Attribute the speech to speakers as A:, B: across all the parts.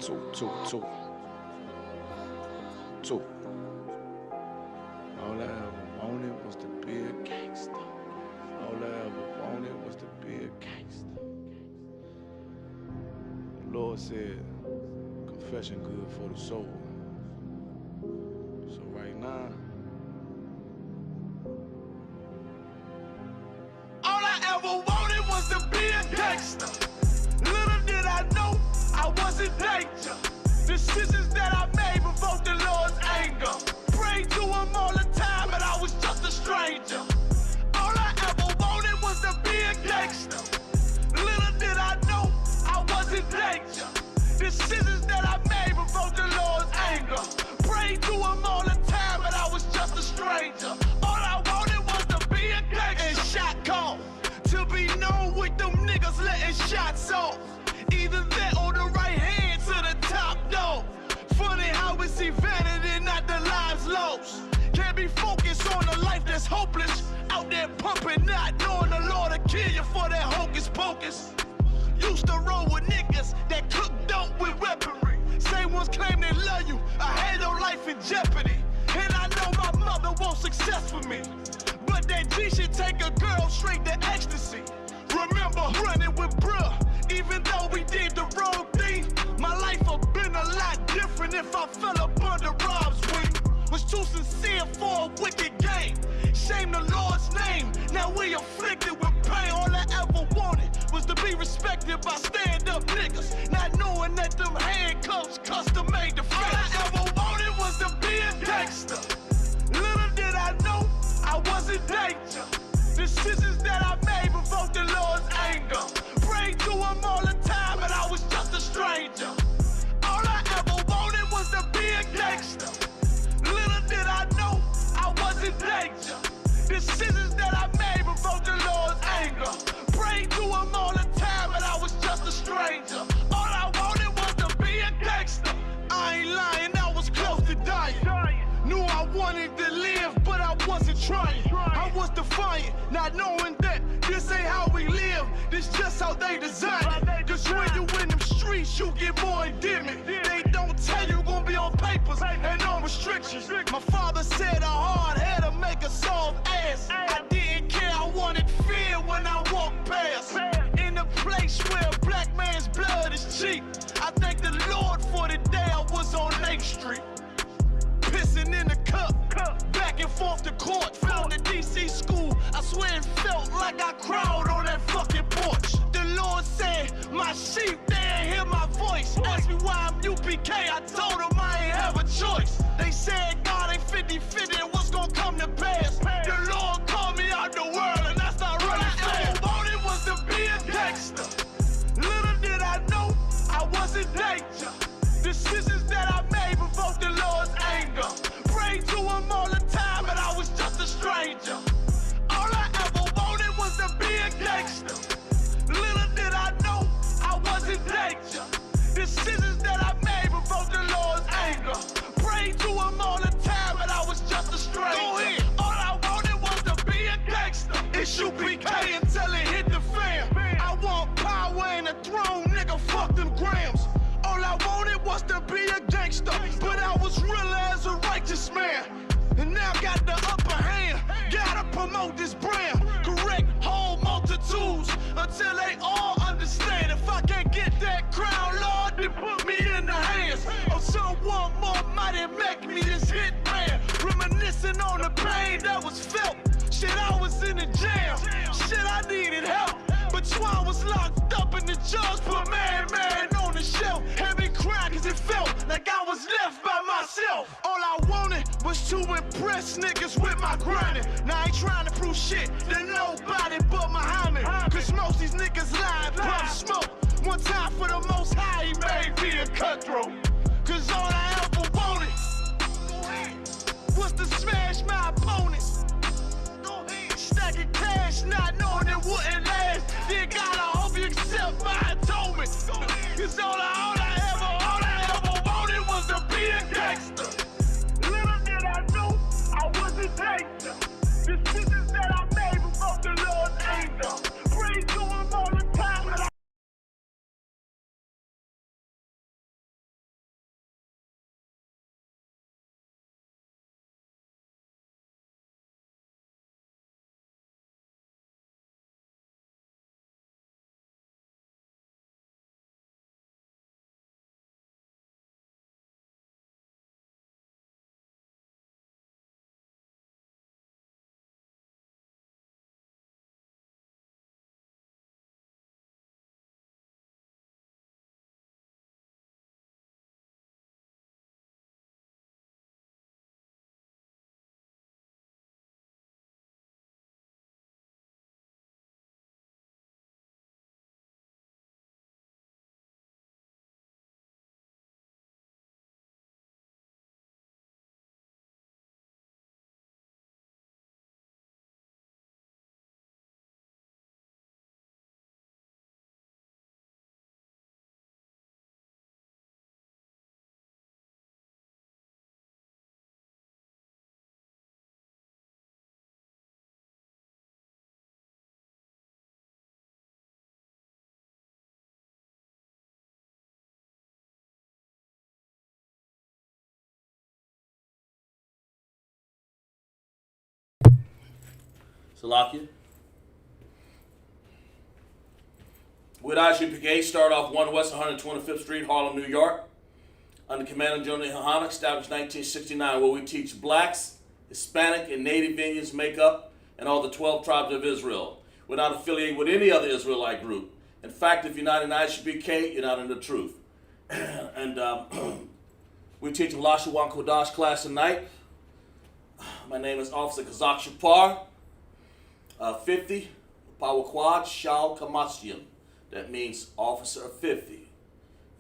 A: Two. All I ever wanted was to be a gangster. All I ever wanted was to be a gangster. The Lord said, confession good for the soul. So right now,
B: all I ever wanted was to be a gangster. Little did I know I was in danger. Decisions that I made provoked the Lord's anger. Prayed to him all the time, but I was just a stranger. All I ever wanted was to be a gangster. Little did I know I was in danger. Decisions that I made provoked the Lord's anger. Prayed to him all the time, but I was just a stranger. All I wanted was to be a gangster. And shot call to be known with them niggas letting shots off. Either that or the right hand to the top dog. Funny how we see vanity, not the lives lost. Can't be focused on a life that's hopeless. Out there pumping, not knowing the Lord will kill you for that hocus pocus. Used to roll with niggas that cook dope with weaponry. Same ones claim they love you. I had your life in jeopardy. And I know my mother wants success for me. But that G should take a girl straight to ecstasy. Remember running with bruh, even though we did the wrong thing. My life would've been a lot different if I fell up under Rob's wing. Was too sincere for a wicked game. Shame the Lord's name, now we afflicted with pain. All I ever wanted was to be respected by stand-up niggas, not knowing that them handcuffs custom made the face. All I ever wanted was to be a gangster. Little did I know I was in danger. Decisions that I made provoked the Lord's anger. Prayed to him all the time, but I was just a stranger. All I ever wanted was to be a gangster. Little did I know I was in danger. Decisions that I made provoked the Lord's anger. Prayed to him all the time, but I was just a stranger. All I wanted was to be a gangster. I ain't lying, I was close to dying. Knew I wanted to live, but I wasn't trying. I was defiant, not knowing that this ain't how we live. This just how they design it. Cause when you in them streets, you get more endemic. They don't tell you gonna be on papers and on restrictions. My father said a hard head to make a soft ass. I didn't care, I wanted fear when I walked past. In a place where a black man's blood is cheap. I thank the Lord for the day I was on Lake Street. Pissing in the cup, back and forth to court. Found the DC school, I swear it felt like I cried on that fucking porch. The Lord said, my sheep, they ain't hear my voice. Asked me why I'm UPK, I told them I ain't have a choice. They said God ain't 50-50 and what's gonna come to pass. The Lord called me out the world and that's not running fast. All I wanted was to be a gangster. Little did I know I was in danger. Decisions that I made provoked the Lord's anger. Prayed to him all the time, but I was just a stranger. All I ever wanted was to be a gangster. Little did I know I was in danger. Decisions that I made provoked the Lord's anger. Prayed to him all the time, but I was just a stranger. Go ahead. All I wanted was to be a gangster. It's UPK until it hit the fan. I want power and a throne, nigga, fuck them grams. All I wanted was to be a gangster, but I was real as a righteous man. And now got the upper hand, gotta promote this brand. Correct whole multitudes until they all understand. If I can't get that crown, Lord, then put me in the hands of someone more mighty, make me this hit man. Reminiscing on the pain that was felt. Shit, I was in the jail, shit, I needed help. But Swan was locked up in the judge put man on the shelf. Had me crying cause it felt like I was left by myself. All I wanted was to impress niggas with my grinding. Now I ain't trying to prove shit to nobody but Muhammad. Cause most these niggas lie and pump smoke. One time for the most high, he made me a cutthroat. Cause all I ever wanted was to smash my opponents. Stacking cash, not knowing it wouldn't last. Dear God, I hope you accept my atonement. Cause all I ever wanted was to be a gangster. Little did I know I was in danger. Decisions that I made provoked the Lord's anger. Prayed to him all the time.
C: Salakia. With ISUPK, start off 1 West 125th Street, Harlem, New York. Under Command of General Hahana, established 1969, where we teach blacks, Hispanic, and Native Indians make up and all the 12 tribes of Israel. We're not affiliated with any other Israelite group. In fact, if you're not in ISUPK, you're not in the truth. And we teach a LASHAWAN QADASH class tonight. My name is Officer Kazak Shapar, 50, Power Quad, Shal Kamasium. That means Officer of 50.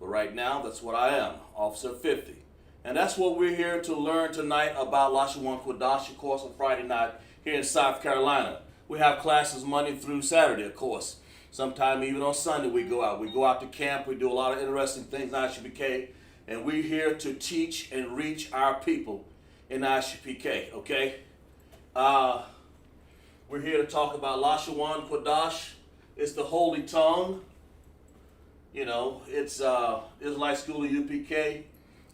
C: But right now, that's what I am, Officer of 50. And that's what we're here to learn tonight about LASHAWAN QADASH, of course, on Friday night here in South Carolina. We have classes Monday through Saturday, of course. Sometime even on Sunday we go out. We go out to camp. We do a lot of interesting things in ISUPK. And we're here to teach and reach our people in ISUPK, okay? We're here to talk about LASHAWAN QADASH. It's the holy tongue. You know, it's Israelite School of UPK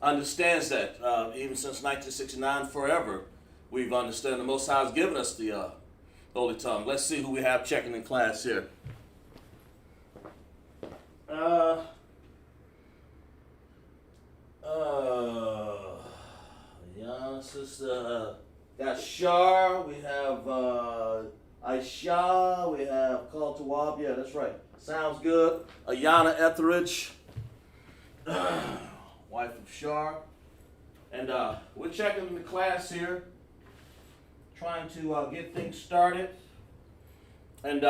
C: understands that even since 1969, forever, we've understood the Most High has given us the holy tongue. Let's see who we have checking in class here. Yeah, sister, got Shar, we have Aisha, we have Call Tawab, yeah, that's right. Sounds good. Ayana Etheridge, wife of Shar. And we're checking in the class here, trying to get things started. And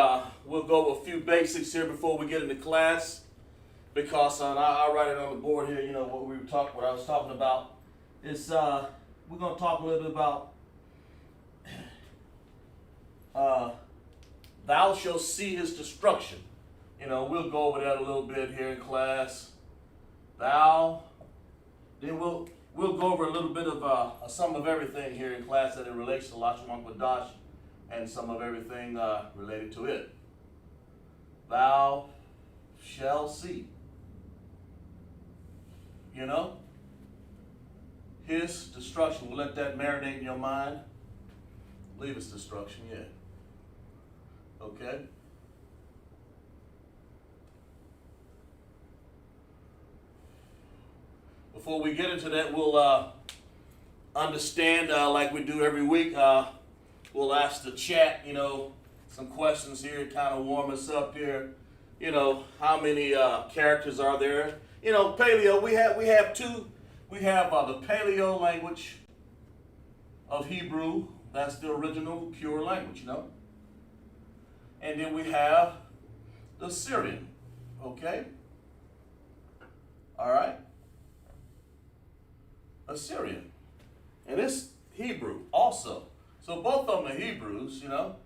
C: we'll go over a few basics here before we get into class, because I'll write it on the board here. You know what I was talking about is we're going to talk a little bit about thou shalt see his destruction. You know, we'll go over that a little bit here in class. Thou. Then we'll go over a little bit of some of everything here in class that it relates to LASHAWAN QADASH, and some of everything related to it. Thou shall see. You know? His destruction. We'll let that marinate in your mind. I believe it's destruction, yeah. Okay? Before we get into that, we'll understand, like we do every week, we'll ask the chat, you know, some questions here to kind of warm us up here. You know, how many characters are there? You know, Paleo, we have two. We have the Paleo language of Hebrew. That's the original pure language, you know. And then we have the Syrian, okay? All right? Assyrian. And it's Hebrew also. So both of them are Hebrews, you know.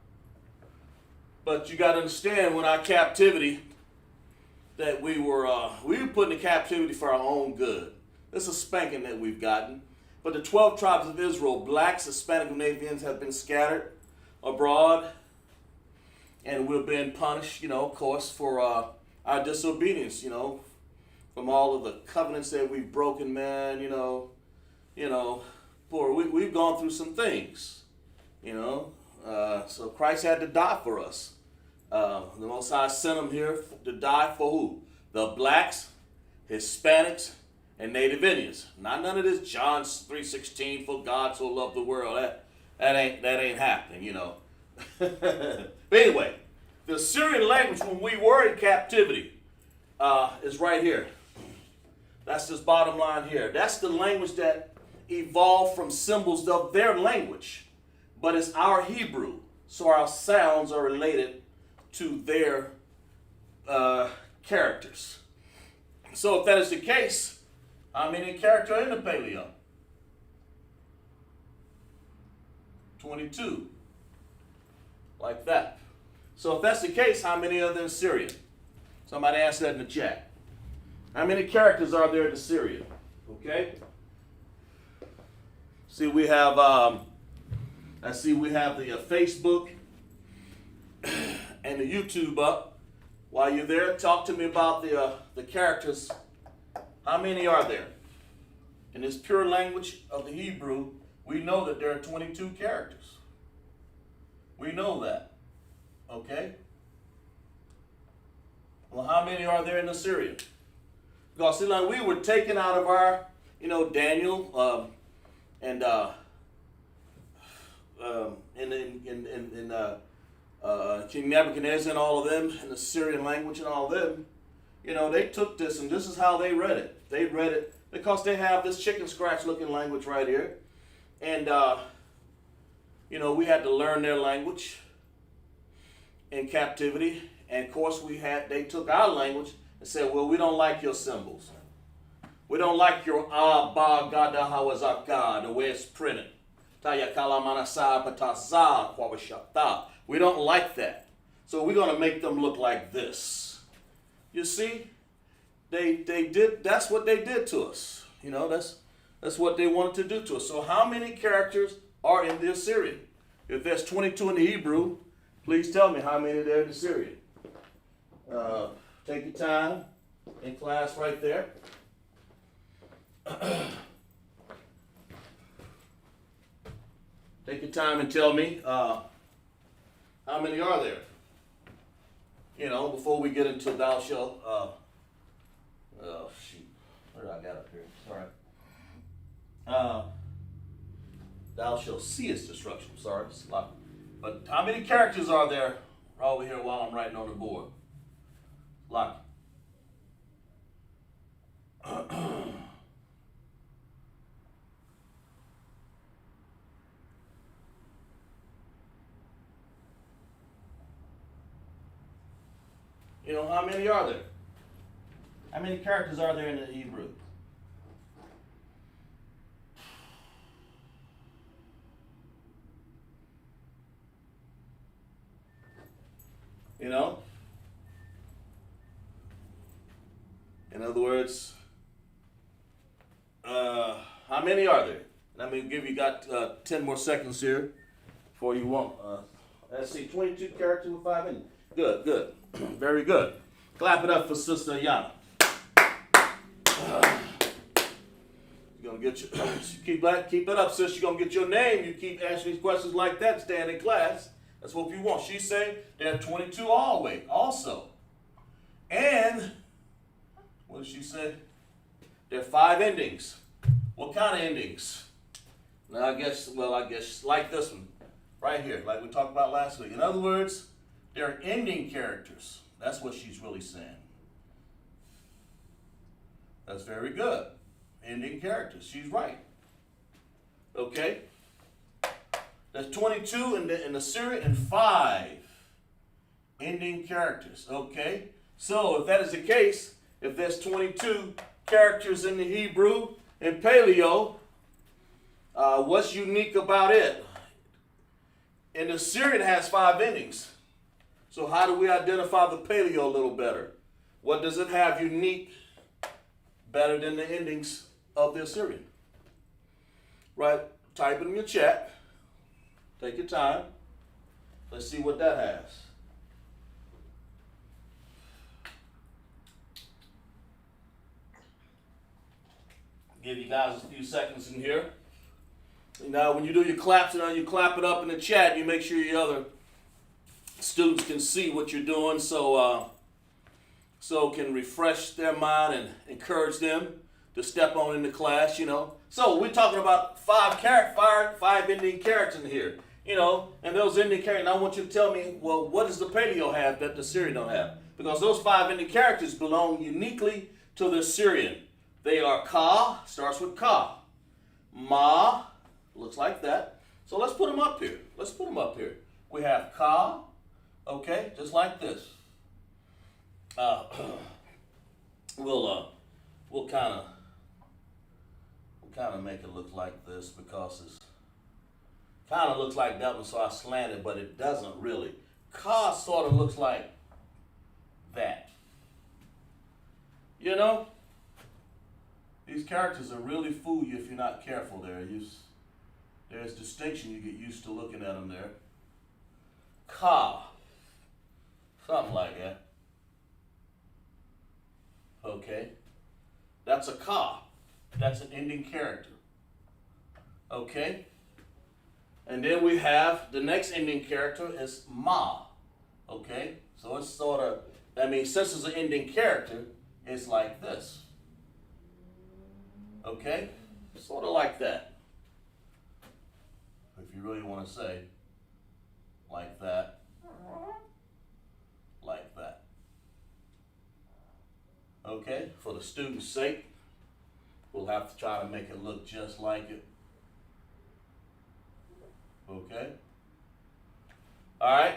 C: But you got to understand, when our captivity, that we were put in captivity for our own good. It's a spanking that we've gotten. But the 12 tribes of Israel, blacks, Hispanic, and Native Indians, have been scattered abroad. And we've been punished, you know, of course, for our disobedience, you know, from all of the covenants that we've broken, man, you know, we've gone through some things, you know. So Christ had to die for us. The Most High sent him here to die for who? The blacks, Hispanics, and Native Indians. Not none of this John 3:16, for God so loved the world. That ain't happening, you know. But anyway, the Syrian language, when we were in captivity, is right here. That's this bottom line here. That's the language that evolved from symbols of their language, but it's our Hebrew, so our sounds are related to their characters. So if that is the case, how many characters are in the Paleo? 22. Like that. So if that's the case, how many are there in Syrian? Somebody answer that in the chat. How many characters are there in the Syrian? Okay. See, we have I see we have the Facebook and the YouTube up. While you're there, talk to me about the characters. How many are there? In this pure language of the Hebrew, we know that there are 22 characters. We know that. Okay? Well, how many are there in Assyria? Because see, like we were taken out of our, Daniel and King Nebuchadnezzar and all of them, and the Syrian language and all of them. They took this, and this is how they read it. They read it because they have this chicken scratch looking language right here. And, we had to learn their language in captivity. And, of course, they took our language and said, well, we don't like your symbols. We don't like your ba, gada, hawazaka, the way it's printed. We don't like that. So we're going to make them look like this. You see, they did. That's what they did to us. That's what they wanted to do to us. So how many characters are in the Assyrian? If there's 22 in the Hebrew, please tell me how many there in the Syrian. Take your time in class right there. Take your time and tell me how many are there. Before we get into thou shalt. Oh shoot, what did I got up here? All right. Thou shalt see its destruction. Sorry, but how many characters are there over here while I'm writing on the board? Lock. How many are there? How many characters are there in the Hebrew? In other words, how many are there? Let me got 10 more seconds here before you want. Let's see, 22 characters with 5 in it. Good. Very good. Clap it up for Sister Yana. You're going to get keep it up, sis. You're going to get your name. You keep answering these questions like that, staying in class. That's what you want. She's saying there are 22 all the way also. And, what did she say? There are 5 endings. What kind of endings? Now, I guess like this one right here, like we talked about last week. In other words, there are ending characters. That's what she's really saying. That's very good. Ending characters. She's right. Okay? There's 22 in the Syrian and 5 ending characters. Okay? So if that is the case, if there's 22 characters in the Hebrew and Paleo, what's unique about it? And the Syrian has 5 endings. So how do we identify the Paleo a little better? What does it have unique better than the endings of the Assyrian? Right? Type it in your chat. Take your time. Let's see what that has. Give you guys a few seconds in here. Now, when you do your claps, you clap it up in the chat. You make sure your other students can see what you're doing, so can refresh their mind and encourage them to step on into class. So we're talking about 5 ending characters in here. And those ending characters. I want you to tell me, well, what does the Paleo have that the Syrian don't have? Because those 5 ending characters belong uniquely to the Syrian. They are Ka, starts with Ka. Ma, looks like that. So let's put them up here. We have Ka, okay, just like this. We'll kind of make it look like this because it's kind of looks like that one, so I slanted, but it doesn't really. Ka sort of looks like that. These characters are really fool you if you're not careful there. There's distinction. You get used to looking at them there. Ka. Something like that. Okay. That's a Ka. That's an ending character. Okay. And then we have the next ending character is ma. Okay? So it's sort of, I mean, since it's an ending character, it's like this. Okay? Sort of like that. If you really want to say, like that, like that. Okay? For the student's sake, we'll have to try to make it look just like it. Okay? Alright?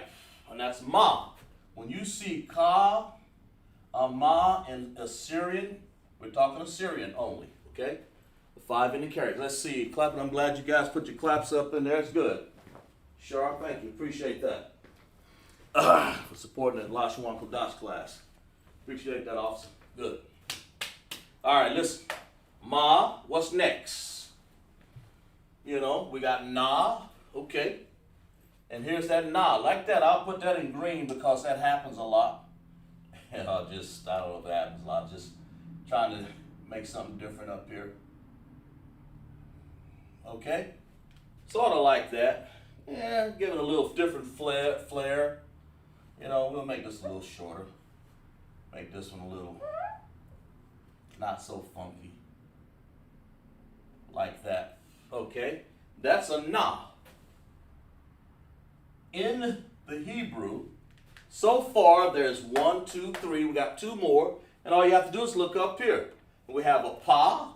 C: And that's ma. When you see ka, ma, and Assyrian, we're talking Assyrian only. Okay? The 5 ending characters. Let's see. Clapping. I'm glad you guys put your claps up in there. It's good. Sure. Thank you. Appreciate that. For supporting the LASHAWAN QADASH class. Appreciate that, officer. Good. Alright, listen. Ma, what's next? You know, we got na. Okay. And here's that na. Like that, I'll put that in green because that happens a lot. And I don't know if it happens a lot. Just trying to make something different up here. Okay? Sort of like that. Yeah, give it a little different flair. You know, we'll make this a little shorter. Make this one a little not so funky. Like that. Okay? That's a na. In the Hebrew, so far there's 1, 2, 3. We got 2 more. And all you have to do is look up here. We have a pa.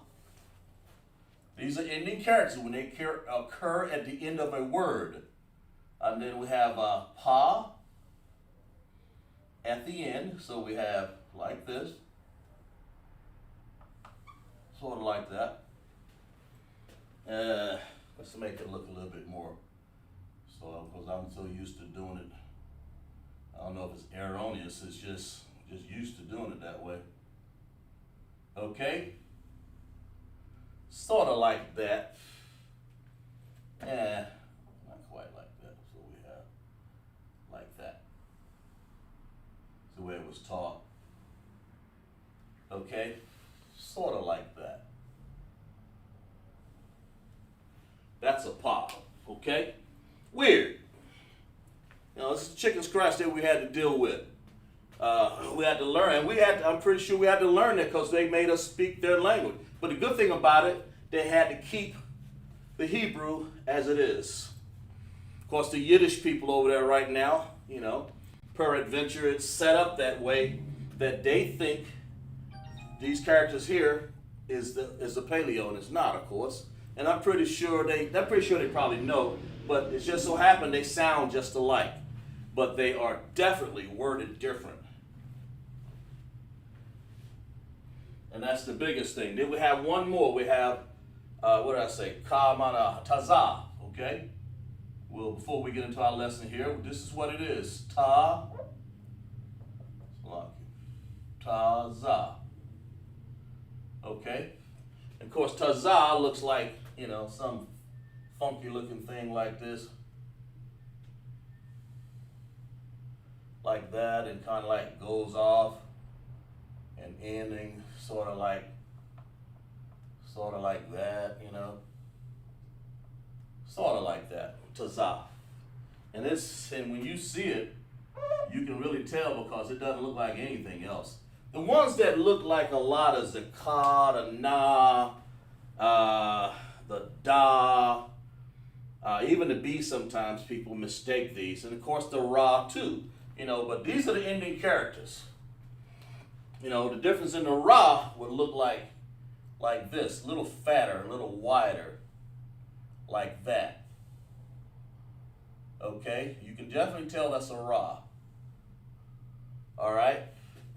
C: These are ending characters when they occur at the end of a word. And then we have a pa at the end. So we have like this. Sort of like that. Let's make it look a little bit more. So, because I'm so used to doing it. I don't know if it's erroneous. It's just used to doing it that way. Okay? Sort of like that. Not quite like that. So we have like that. It's the way it was taught. Okay? Sort of like that. That's a pop. Okay? Weird. You know, this is chicken scratch that we had to deal with. We had to learn, and I'm pretty sure we had to learn it because they made us speak their language. But the good thing about it, they had to keep the Hebrew as it is. Of course, the Yiddish people over there right now, you know, peradventure, it's set up that way that they think these characters here is the paleo, and it's not, of course. And I'm pretty sure they probably know, but it just so happened they sound just alike. But they are definitely worded different. And that's the biggest thing. Then we have one more. We have, what did I say? Ka mana tazah, okay? Well, before we get into our lesson here, this is what it is. Tazah. Okay? And of course, tazah looks like, you know, some funky looking thing like this. Like that, and kind of like goes off and ending sort of like that, you know. Sort of like that. Tazah. And when you see it, you can really tell because it doesn't look like anything else. The ones that look like a lot is the ka, the na, the da, even the b. Sometimes people mistake these, and of course the ra too. You know, but these are the ending characters. You know, the difference in the ra would look like this, a little fatter, a little wider, like that. Okay, you can definitely tell that's a ra. All right,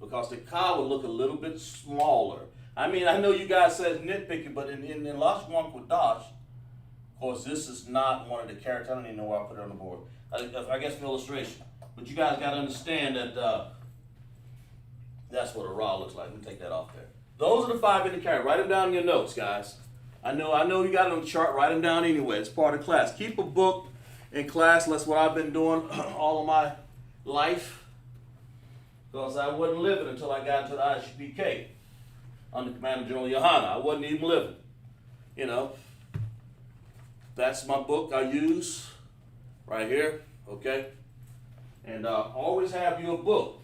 C: because the ka would look a little bit smaller. I mean, I know you guys said nitpicking, but in LASHAWAN QADASH, of course, this is not one of the characters. I don't even know where I put it on the board. I guess for illustration. But you guys got to understand that that's what a ra looks like. Let me take that off there. Those are the 5 ending characters. Write them down in your notes, guys. I know you got it on the chart. Write them down anyway. It's part of class. Keep a book in class. That's what I've been doing all of my life. Because I wasn't living until I got into the ISUPK under Commander General Yohana. I wasn't even living, you know. that's my book I use right here, okay? And always have you a book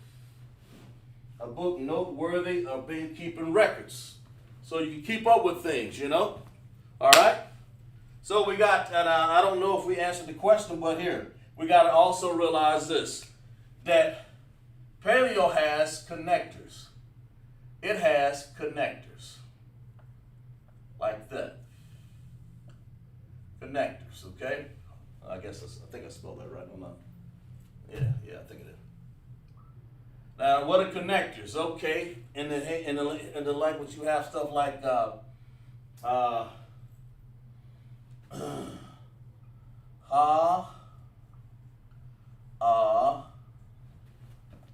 C: noteworthy of being keeping records, so you can keep up with things, you know? All right? So we got, and I don't know if we answered the question, but here, we got to also realize this, that paleo has connectors. It has connectors. Like that. Connectors, okay? I think I spelled that right, don't I? Yeah, I think it is. Now, what are connectors? Okay, in the language you have stuff like ha,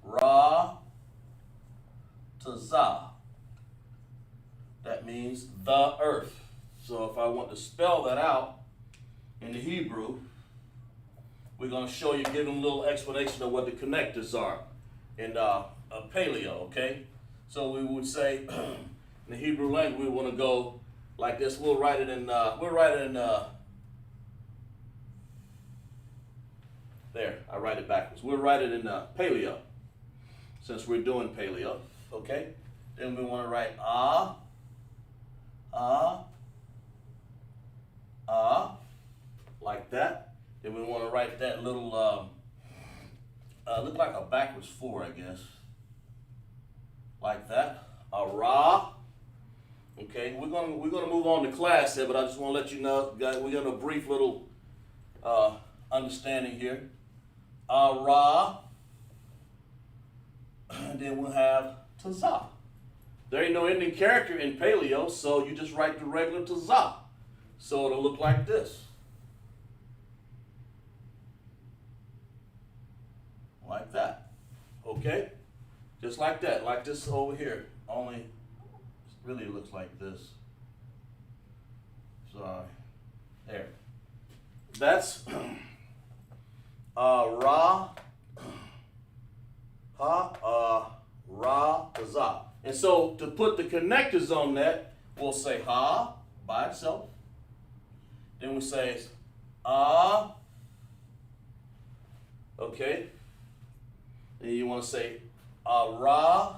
C: ra, to za. That means the earth. So if I want to spell that out in the Hebrew, we're going to show you, give them a little explanation of what the connectors are in paleo, okay? So we would say, in the Hebrew language, we want to go like this. We'll write it in, there, I write it backwards. We'll write it in paleo, since we're doing paleo, okay? Then we want to write like that. Then we want to write that little, look like a backwards 4, I guess. Like that. Ra. Okay, we're gonna move on to class here, but I just want to let you know, guys, we're gonna brief little understanding here. Ra. And then we'll have Tazah. There ain't no ending character in paleo, so you just write the regular Tazah. So it'll look like this. Like that. Okay? Just like that. Like this over here. Only it really looks like this. Sorry. There. That's ra, ra, za. And so to put the connectors on that, we'll say ha by itself. Then we say okay. Then you want to say ra.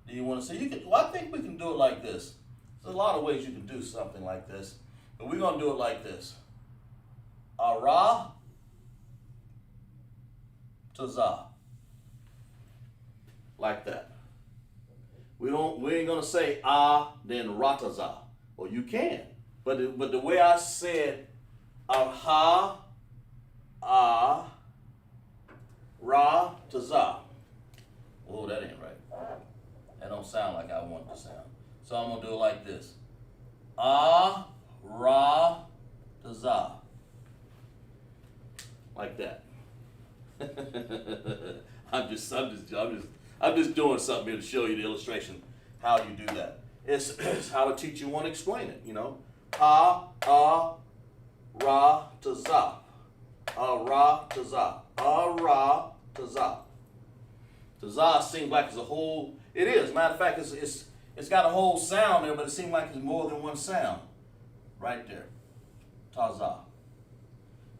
C: Then you want to say, I think we can do it like this. There's a lot of ways you can do something like this, but we're going to do it like this. Ra, Tazah. Like that. We ain't gonna say then Ratazah. Well, you can, but the way I said ha, ra, Tazah. Oh, that ain't right. That don't sound like I want it to sound. So I'm gonna do it like this. Ra, Tazah. Like that. I'm just doing something here to show you the illustration how you do that. It's how the teacher want to explain it, you know. Ra, Tazah. Ra, Tazah. Ra, Tazah. Tazah seems like it's a whole. It is. Matter of fact, it's got a whole sound there, but it seems like it's more than one sound. Right there. Tazah.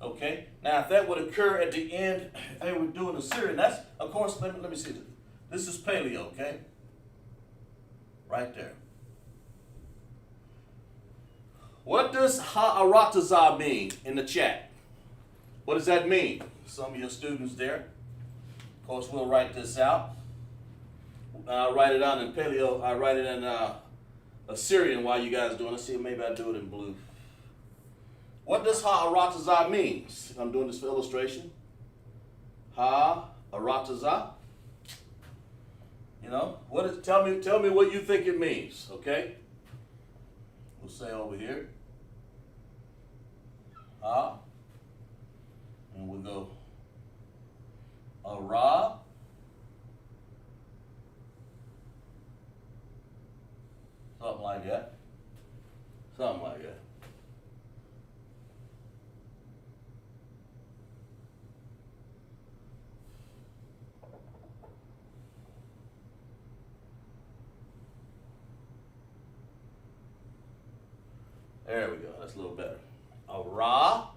C: Okay. Now, if that would occur at the end, if they were doing a Syrian, that's, of course, let me see this. This is paleo, okay? Right there. What does ha'aratazah mean in the chat? What does that mean? Some of your students there. Of course, we'll write this out. I'll write it out in paleo. I write it in Assyrian while you guys do it. Let's see, maybe I'll do it in blue. What does ha'aratazah mean? I'm doing this for illustration. Ha'aratazah. You know, tell me what you think it means, okay? We'll say over here. And we'll go Ara. Something like that. Something like that. There we go. That's a little better. a Ra.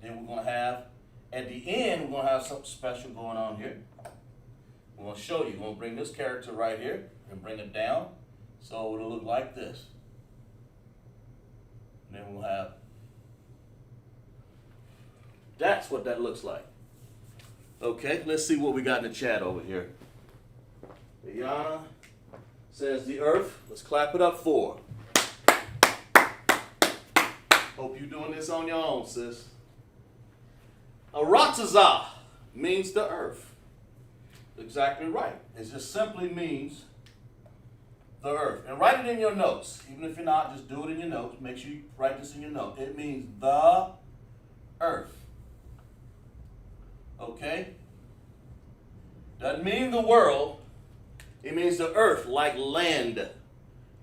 C: Then we're going to have, at the end, we're going to have something special going on here. We're going to show you. We're going to bring this character right here and bring it down. So it'll look like this. And then we'll have, that's what that looks like. Okay, let's see what we got in the chat over here. Yana says the earth. Let's clap it up for her. Hope you're doing this on your own, sis. Aratazah means the earth. Exactly right. It just simply means the earth. And write it in your notes. Even if you're not, just do it in your notes. Make sure you write this in your note. It means the earth. Okay? Doesn't mean the world. It means the earth, like land.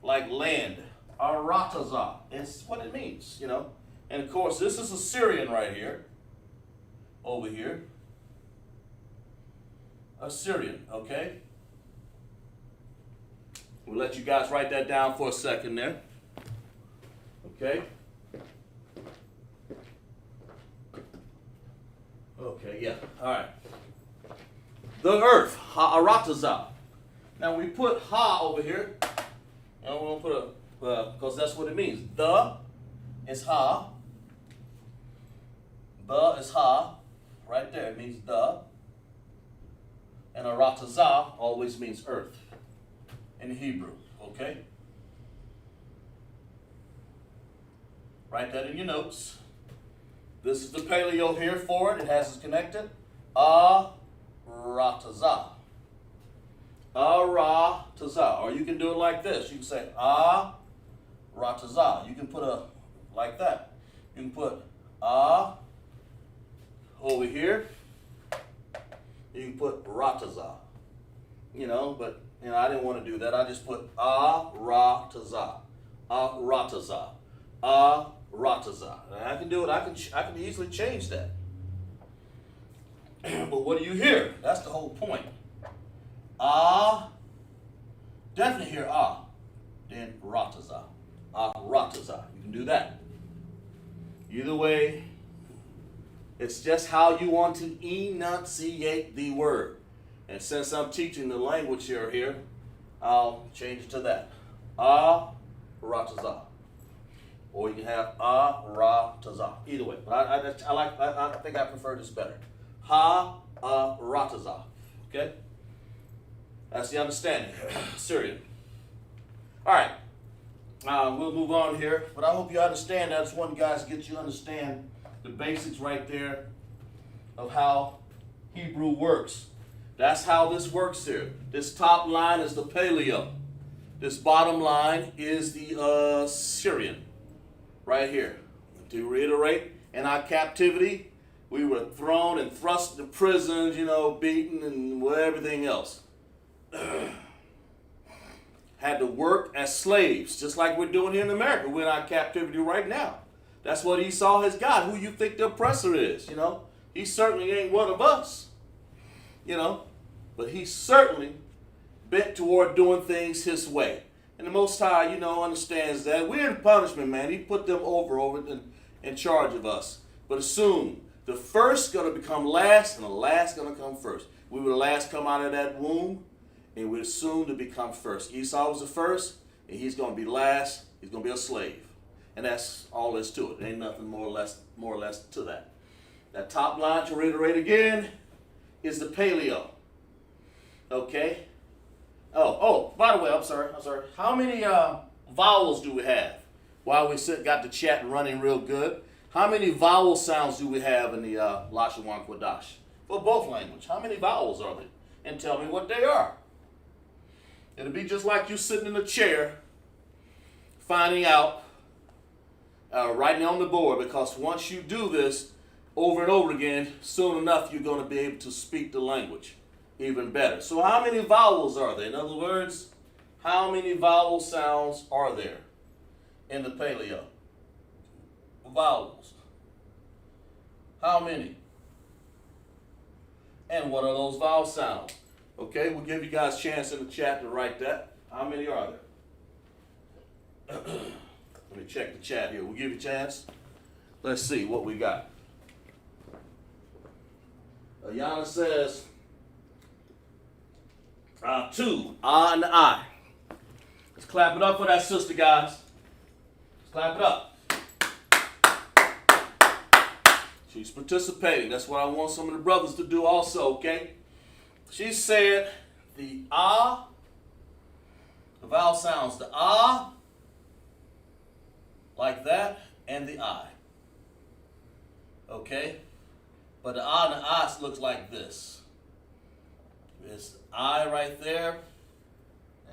C: Like land. Aratazah. It's what it means, you know. And of course, this is Assyrian right here. Over here. Assyrian, okay? We'll let you guys write that down for a second there. Okay? Okay, yeah. All right. The earth, Ha'aratazah. Now we put Ha over here. And we're going to put a, because that's what it means. The is Ha. The is Ha. Right there, it means the. And Aratazah always means earth in Hebrew, okay? Write that in your notes. This is the paleo here for it. It has it connected. Aratazah. Aratazah. Or you can do it like this. You can say Aratazah. You can put a, like that. You can put over here. You can put Ratazah. You know, but you know, I didn't want to do that. I just put Aratazah. Aratazah. Aratazah. I can do it. I can easily change that. But what do you hear? That's the whole point. Definitely hear then Ratazah. Ratazah. You can do that. Either way, it's just how you want to enunciate the word. And since I'm teaching the language here, I'll change it to that. Ratazah. Or you can have Ratazah. Either way. But I think I prefer this better. Ratazah. Okay? That's the understanding. Syrian. All right. We'll move on here. But I hope you understand that. I just want you guys to get you to understand the basics right there of how Hebrew works. That's how this works here. This top line is the paleo. This bottom line is the Syrian. Right here. To reiterate, in our captivity, we were thrown and thrust into prisons, you know, beaten and everything else. Had to work as slaves, just like we're doing here in America. We're in our captivity right now. That's what Esau has got. Who you think the oppressor is, you know? He certainly ain't one of us, you know? But he's certainly bent toward doing things his way. And the Most High, you know, understands that. We're in punishment, man. He put them over in charge of us. But soon, the first going to become last, and the last going to come first. We were the last come out of that womb, and we're soon to become first. Esau was the first, and he's going to be last. He's going to be a slave. And that's all there's to it. There ain't nothing more or less to that. That top line, to reiterate again, is the paleo. Okay? Oh, by the way, I'm sorry. How many vowels do we have? While we got the chat running real good, how many vowel sounds do we have in the LASHAWAN QADASH? For both languages, how many vowels are there? And tell me what they are. It'll be just like you sitting in a chair, finding out, writing on the board, because once you do this over and over again, soon enough you're going to be able to speak the language even better. So how many vowels are there? In other words, how many vowel sounds are there in the paleo? Vowels. How many? And what are those vowel sounds? Okay, we'll give you guys a chance in the chat to write that. How many are there? Let me check the chat here. We'll give you a chance Let's see what we got. Ayana says, 2, and I. Let's clap it up for that sister, guys. Let's clap it up. She's participating. That's what I want some of the brothers to do also, okay? She said the ah, the vowel sounds, the ah, like that, and the I. Okay? But the ah and the I looks like this. There's I right there.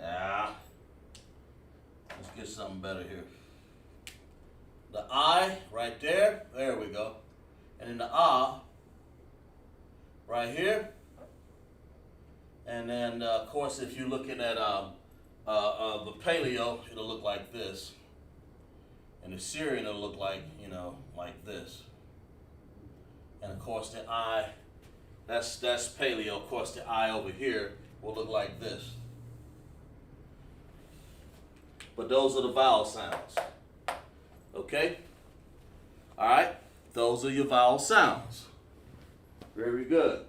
C: Yeah. Let's get something better here. The I right there. There we go. And then the ah right here. And then, of course, if you're looking at the paleo, it'll look like this. And the Syrian, it'll look like, like this. And, of course, the I, that's paleo. Of course, the I over here will look like this. But those are the vowel sounds. Okay? All right? Those are your vowel sounds. Very good.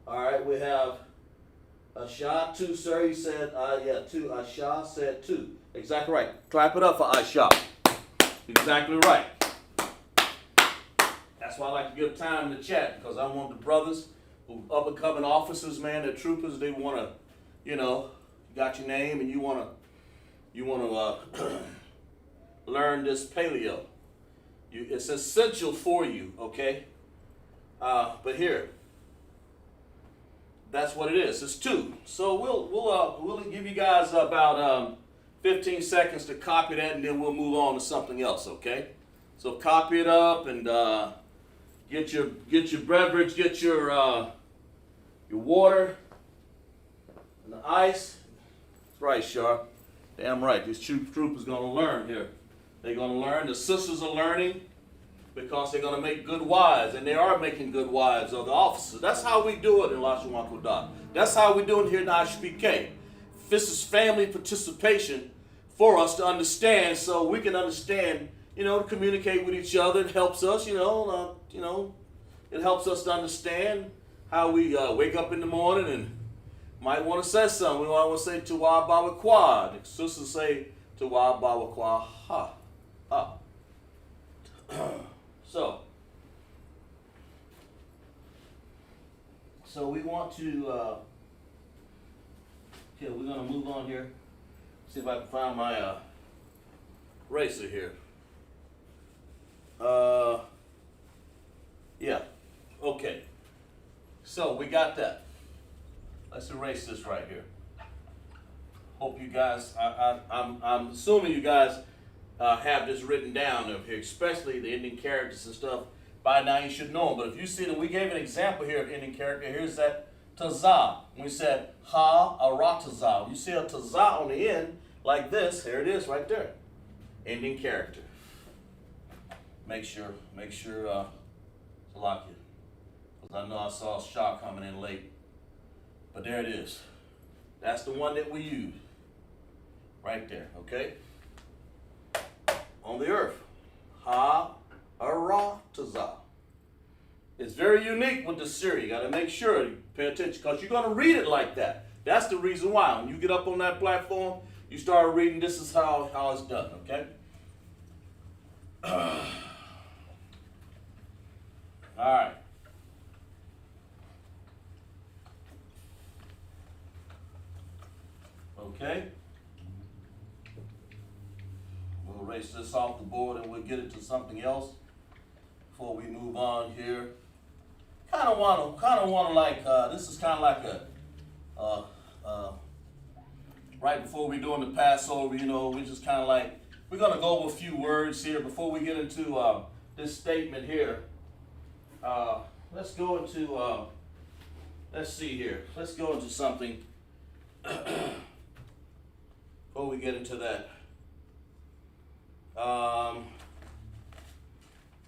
C: All right, we have Aisha, 2, sir. He said, 2. Aisha said 2. Exactly right. Clap it up for Aisha. Exactly right. That's why I like to give time in the chat, because I want the brothers who up-and-coming officers, man, the troopers, they want to, you got your name and you want to learn this paleo. It's essential for you, okay? But here, that's what it is. It's 2. So we'll give you guys about 15 seconds to copy that, and then we'll move on to something else, okay? So copy it up and get your beverage, get your water and the ice. That's right, Shar. Damn right. These troopers gonna learn here. They're going to learn. The sisters are learning because they're going to make good wives, and they are making good wives of the officers. That's how we do it in LASHAWAN. That's how we do it here in ISUPK. This is family participation for us to understand, so we can understand, to communicate with each other. It helps us, it helps us to understand how we wake up in the morning and might want to say something. We might want to say Tuwa Bawa Kwa. The sisters say Tuwa Bawa Kwa Ha. So we want to, we're going to move on here. See if I can find my eraser here. Yeah, okay. So we got that. Let's erase this right here. Hope you guys, I'm assuming you guys have this written down up here, especially the ending characters and stuff. By now you should know them. But if you see that we gave an example here of ending character, here's that taza. We said ha arataza. You see a taza on the end like this. Here it is right there. Ending character. Make sure to lock it. Because I know I saw a shot coming in late. But there it is. That's the one that we use. Right there, okay? On the earth. Ha arataza. It's very unique with the Syria. You got to make sure you pay attention because you're going to read it like that. That's the reason why. When you get up on that platform, you start reading, this is how it's done, okay? All right. Okay. We'll erase this off the board and we'll get it to something else before we move on here. Kind of want to like, this is kind of like a, right before we're doing the Passover, we just kind of like, we're going to go over a few words here before we get into this statement here. Let's go into, let's see here. Let's go into something before we get into that.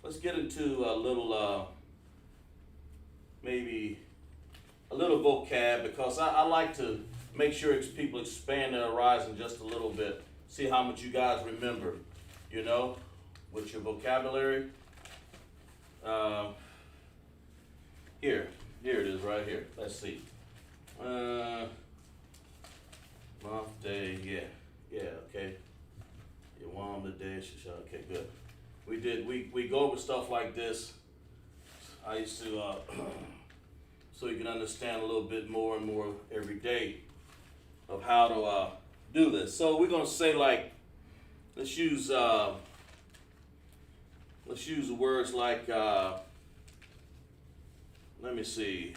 C: Let's get into a little, maybe a little vocab, because I like to make sure people expand their horizon just a little bit. See how much you guys remember, with your vocabulary. Here it is right here. Let's see. Month, day, yeah, okay. You want the day, okay, good. We go over stuff like this. I used to, so you can understand a little bit more and more every day of how to do this. So we're gonna say, like, let's use the words like, let me see.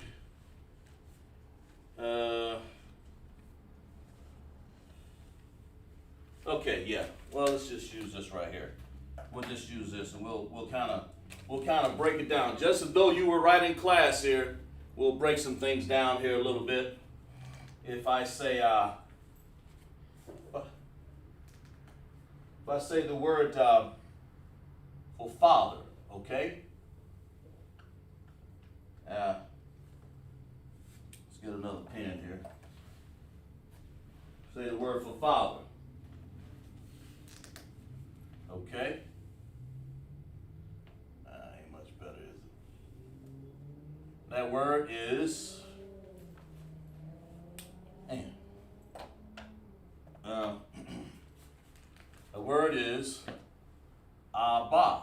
C: Okay, yeah. Well, let's just use this right here. We'll just use this, and we'll kind of break it down, just as though you were right in class here. We'll break some things down here a little bit. If I say the word for father, okay? Let's get another pen here. Say the word for father. Okay? Ain't much better, is it? That word is the word is Abba.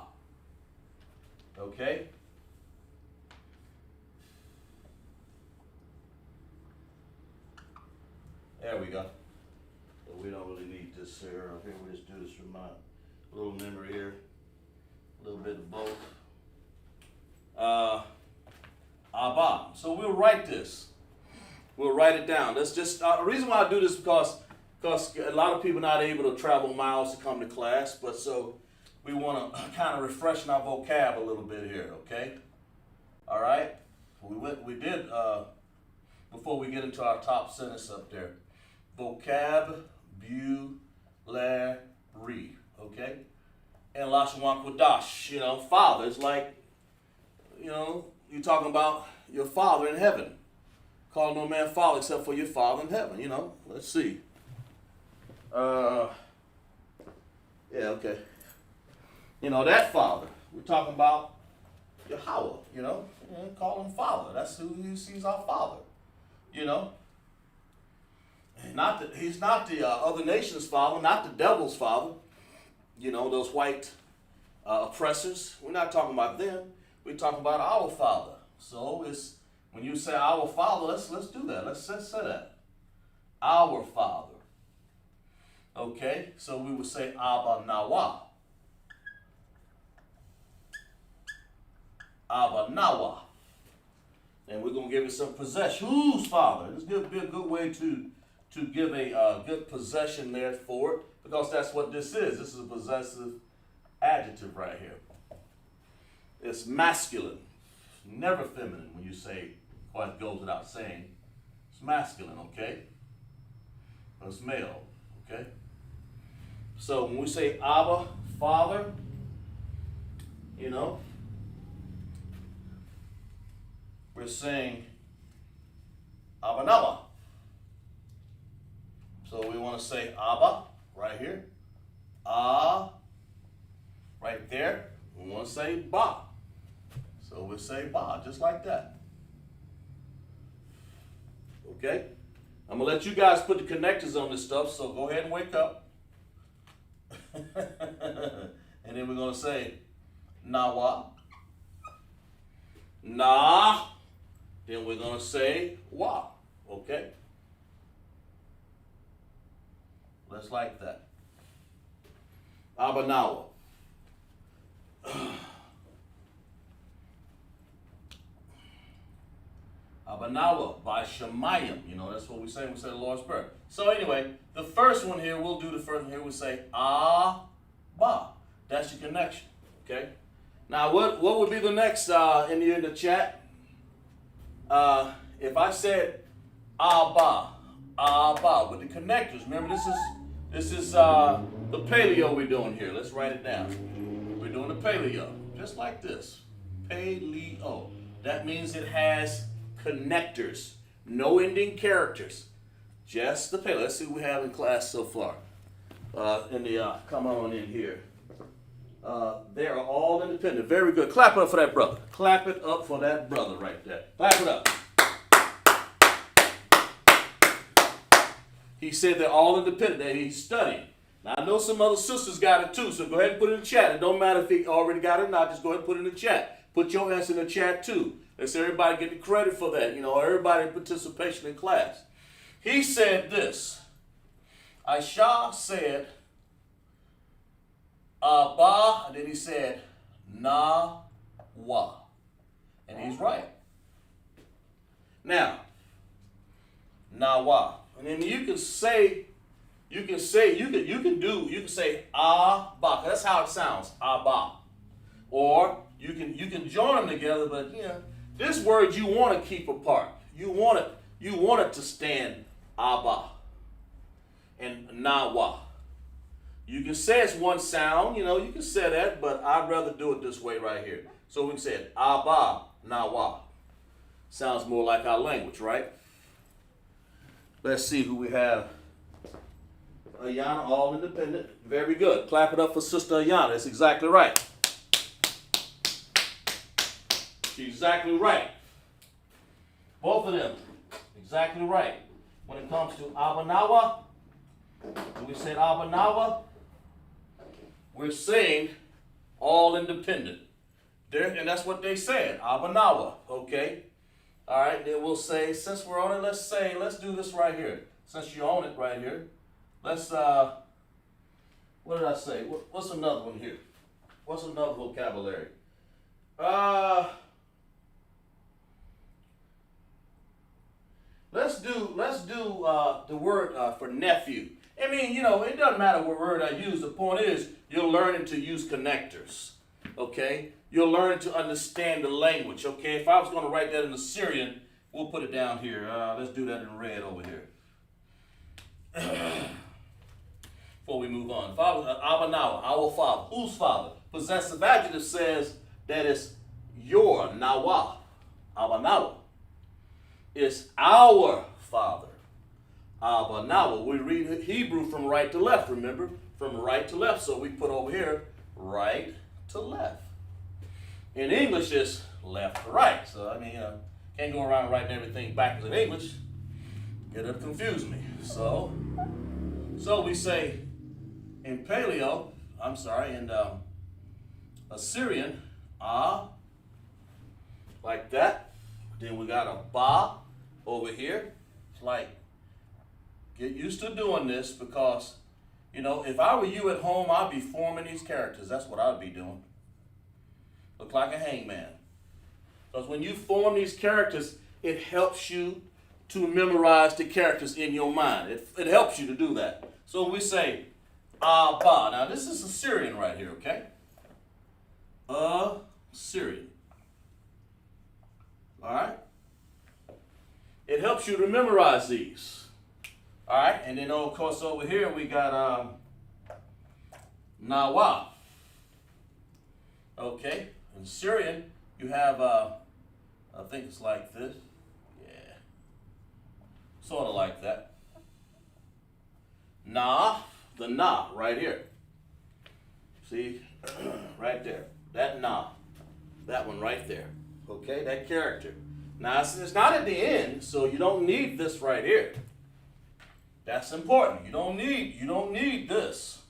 C: Okay? There we go. But we don't really need this here. Okay, we'll just do this from my little memory here. A little bit of both. Abba. So we'll write this. We'll write it down. That's just the reason why I do this because a lot of people are not able to travel miles to come to class, but so we want to kind of refresh our vocab a little bit here, okay? All right? We did, before we get into our top sentence up there, vocabulary, okay? And LASHAWAN QADASH, father. It's like, you're talking about your father in heaven. Call no man father except for your father in heaven, Let's see. Yeah, okay. That father. We're talking about Yahweh, call him father. That's who he sees our father, And he's not the other nation's father, not the devil's father, those white oppressors. We're not talking about them. We're talking about our father. So it's when you say our father, let's do that. Let's say that. Our father. Okay, so we would say Abba Nawa. Abba Nawa. And we're going to give it some possession. Whose father? This would be a good way to give a good possession there for it, because that's what this is. This is a possessive adjective right here. It's masculine. Never feminine when you say, or it goes without saying. It's masculine, okay? But it's male, okay? So when we say Abba, father, we're saying Abba Nawa. So we want to say Abba right here. Right there. We want to say Ba. So we say Ba, just like that. Okay? I'm going to let you guys put the connectors on this stuff, so go ahead and wake up. And then we're going to say Nawa. Na. Then we're going to say Wa. Okay? Just like that. Abba Nawa. Abba Nawa by Shemayim. That's what we say. We say the Lord's Prayer. So anyway, the first one here, we'll do the first one here. We say Abba. That's your connection. Okay? Now, what would be the next in the chat? If I said Abba with the connectors. Remember, this is the paleo we're doing here. Let's write it down. We're doing the paleo, just like this. Paleo. That means it has connectors, no ending characters. Just the paleo. Let's see what we have in class so far. Come on in here. They are all independent. Very good. Clap it up for that brother. Clap it up for that brother right there. Clap it up. He said they're all independent, that he's studying. Now, I know some other sisters got it too, so go ahead and put it in the chat. It don't matter if he already got it or not. Just go ahead and put it in the chat. Put your answer in the chat too. Let's everybody get the credit for that. You know, everybody participation in class. He said this. Aisha said, Abba, and then he said, Na-wa. And he's right. Now, Na-wa. And then you can say Abba. That's how it sounds, Abba. Or you can join them together, but you know, this word you want to keep apart. You want it to stand Abba and Nawa. You can say it's one sound, you know, you can say that, but I'd rather do it this way right here. So we can say it, Abba, Nawa. Sounds more like our language, right? Let's see who we have. Ayana, all independent. Very good. Clap it up for Sister Ayana. That's exactly right. She's exactly right. Both of them. Exactly right. When it comes to Abanawa, when we said Abanawa, we're saying all independent. And that's what they said, Abanawa, okay? All right, then we'll say, since we're on it, let's do this right here. Since you own it right here, let's, what did I say? What's another one here? What's another vocabulary? Let's do the word for nephew. I mean, you know, it doesn't matter what word I use. The point is, you're learning to use connectors, okay? You're learning to understand the language, okay? If I was going to write that in Assyrian, we'll put it down here. Let's do that in red over here. Before we move on. Father, Abanawa, our father. Whose father? Possessive adjective says that it's your, Nawa. Abanawa. It's our father. Abanawa. We read Hebrew from right to left, remember? From right to left. So we put over here, right to left. In English, it's left to right. So, I mean, can't go around writing everything backwards in English. It'll confuse me. So we say in in Assyrian, like that. Then we got a ba over here. It's like, get used to doing this because, you know, if I were you at home, I'd be forming these characters. That's what I'd be doing. Look like a hangman. Because when you form these characters, it helps you to memorize the characters in your mind. It helps you to do that. So we say, ba. Now this is Assyrian right here, okay? Assyrian. All right? It helps you to memorize these. All right? And then, of course, over here we got Nawa. Okay? In Syrian, you have, I think it's like this. Yeah. Sort of like that. Na, the na, right here. See? Right there. That na. That one right there. Okay, that character. Now, it's not at the end, so you don't need this right here. That's important. You don't need this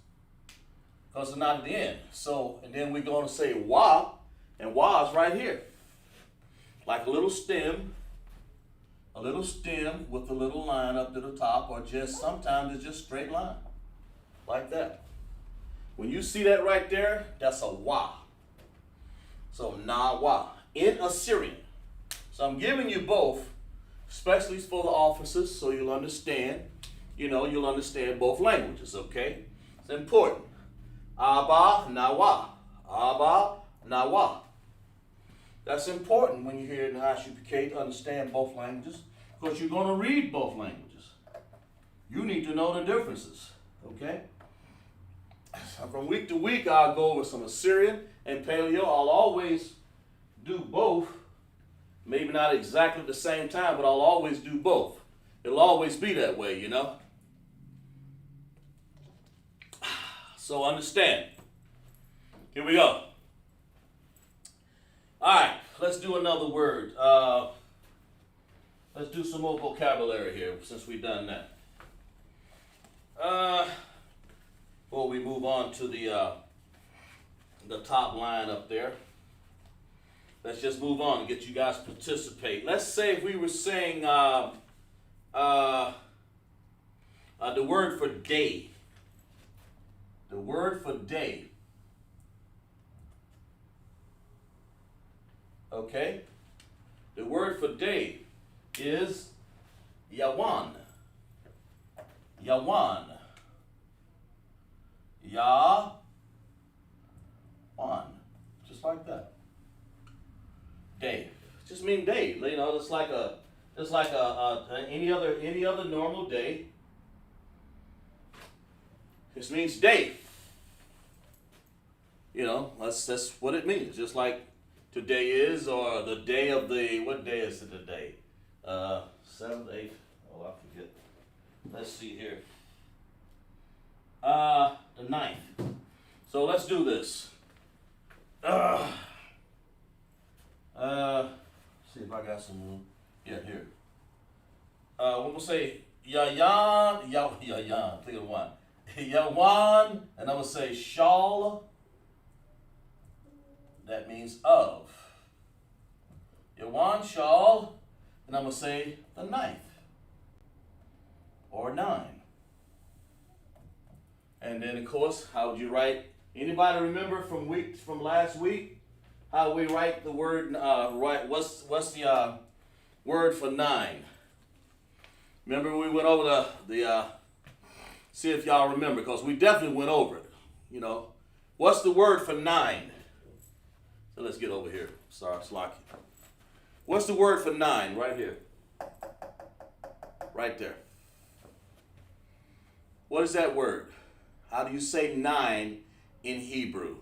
C: because it's not at the end. So, and then we're going to say wa, and wa is right here. Like a little stem with a little line up to the top, or just sometimes it's just straight line. Like that. When you see that right there, that's a wa. So, na wa. In Assyrian. So I'm giving you both, especially for the officers, so you'll understand, you'll understand both languages, okay? It's important. Abba, Nawa. Abba, Nawa. That's important when you hear it in ISUPK to understand both languages, because you're going to read both languages. You need to know the differences, okay? So from week to week, I'll go over some Assyrian and Paleo. I'll always do both, maybe not exactly at the same time, but I'll always do both. It'll always be that way, you know. So understand, Here we go. All right, let's do another word. Let's do some more vocabulary here since we've done that. Before we move on to the top line up there, let's just move on and get you guys to participate. Let's say if we were saying the word for day. The word for day. Okay? The word for day is yawan. Yawan. Yawan. Just like that. Day. Just mean day. You know, it's like any other normal day. This means day. You know, that's what it means. Just like today is, or the day of the, what day is it today? 7th, 8th, oh, I forget. Let's see here. The 9th. So let's do this. See if I got some room. Yeah, here. We'll say yayan, think of one. Yawan, and I'm going to say shal. That means of. Yawan shal, and I'm going to say the 9th. Or 9. And then, of course, how would you write? Anybody remember from last week? How we write the word, what's the word for 9? Remember we went over the see if y'all remember, because we definitely went over it. You know, what's the word for 9? So let's get over here. Sorry, Slocky. What's the word for 9? Right here. Right there. What is that word? How do you say 9 in Hebrew?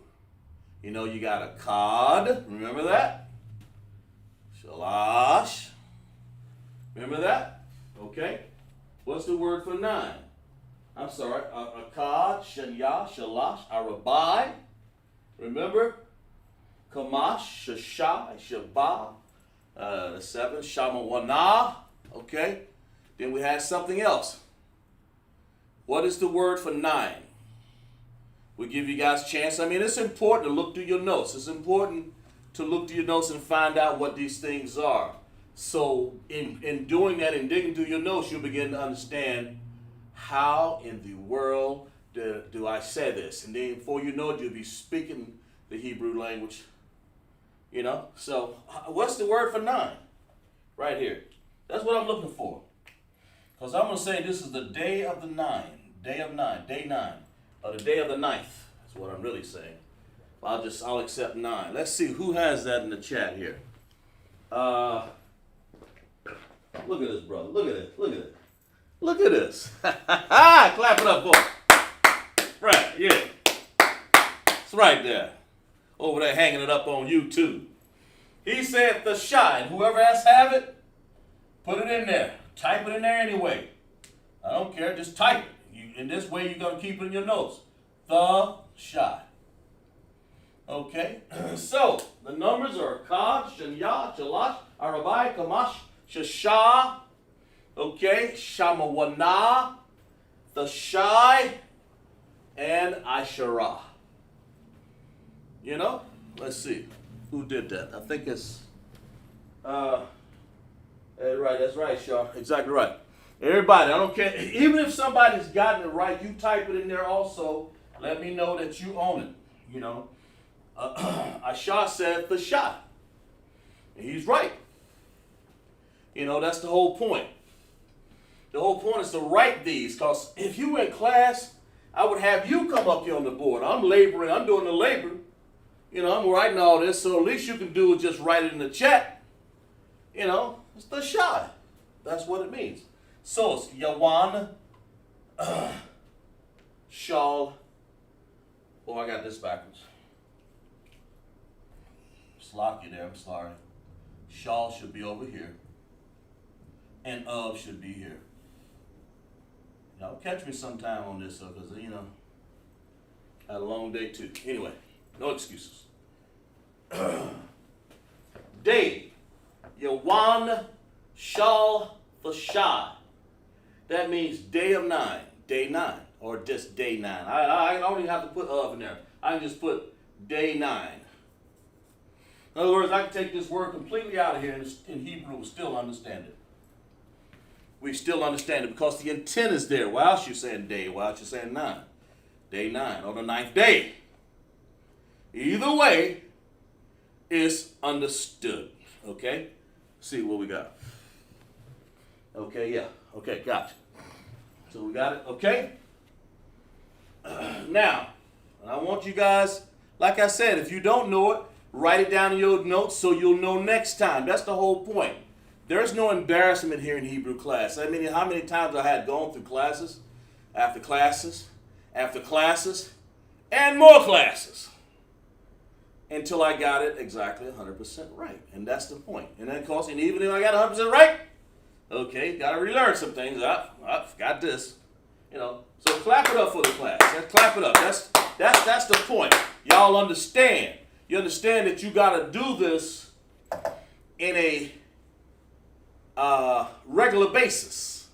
C: You know, you got a kod. Remember that? Shalash. Remember that? Okay. What's the word for 9? I'm sorry. A kod, shanya, shalash, arabai. Remember? Kamash, shashai, shabah. The 7, shamawana. Okay. Then we had something else. What is the word for 9? We give you guys a chance. I mean, it's important to look through your notes. It's important to look through your notes and find out what these things are. So in doing that and digging through your notes, you'll begin to understand how in the world do I say this. And then before you know it, you'll be speaking the Hebrew language. You know? So what's the word for 9? Right here. That's what I'm looking for. Because I'm going to say this is the day of the 9. Day of 9. Day 9. Or the day of the 9th. That's what I'm really saying. I'll accept 9. Let's see who has that in the chat here. Look at this, brother. Look at it. Look at it. Look at this. Clap it up for him. Right, yeah. It's right there. Over there hanging it up on YouTube. He said the shy. Whoever has to have it, put it in there. Type it in there anyway. I don't care. Just type it. In this way, you're going to keep it in your notes. The shy. Okay? So, the numbers are Kad, Shanya, Shalash, Arabai, Kamash, Shasha, okay, Shamawana, the shy, and Ashara. You know? Let's see. Who did that? I think it's, right, that's right, Shaw. Exactly right. Everybody, I don't care. Even if somebody's gotten it right, you type it in there also. Let me know that you own it. You know, Asha said the shot. And he's right. You know, that's the whole point. The whole point is to write these, because if you were in class, I would have you come up here on the board. I'm laboring. I'm doing the labor. You know, I'm writing all this, so at least you can do is just write it in the chat. You know, it's the shot. That's what it means. So it's Yawan, Shal. Oh, I got this backwards. Slocky there, I'm sorry. Shal should be over here. And of should be here. Y'all catch me sometime on this, because, you know, I had a long day too. Anyway, No excuses. Day. Yawan Shal Thashad. That means day of 9. Day 9. Or just day 9. I don't even have to put of in there. I can just put day 9. In other words, I can take this word completely out of here and in Hebrew we'll still understand it. We still understand it because the intent is there. Why else you saying day? Why else you saying 9? Day 9 or the 9th day. Either way, it's understood. Okay? See what we got. Okay, yeah. Okay, gotcha. So we got it. Okay? Now, I want you guys, like I said, if you don't know it, write it down in your notes so you'll know next time. That's the whole point. There's no embarrassment here in Hebrew class. I mean, how many times I had gone through classes, after classes, and more classes until I got it exactly 100% right. And that's the point. And then, of course, and even if I got 100% right, okay, got to relearn some things. I forgot this. You know, so clap it up for the class. Clap it up. That's the point. Y'all understand. You understand that you got to do this in a regular basis.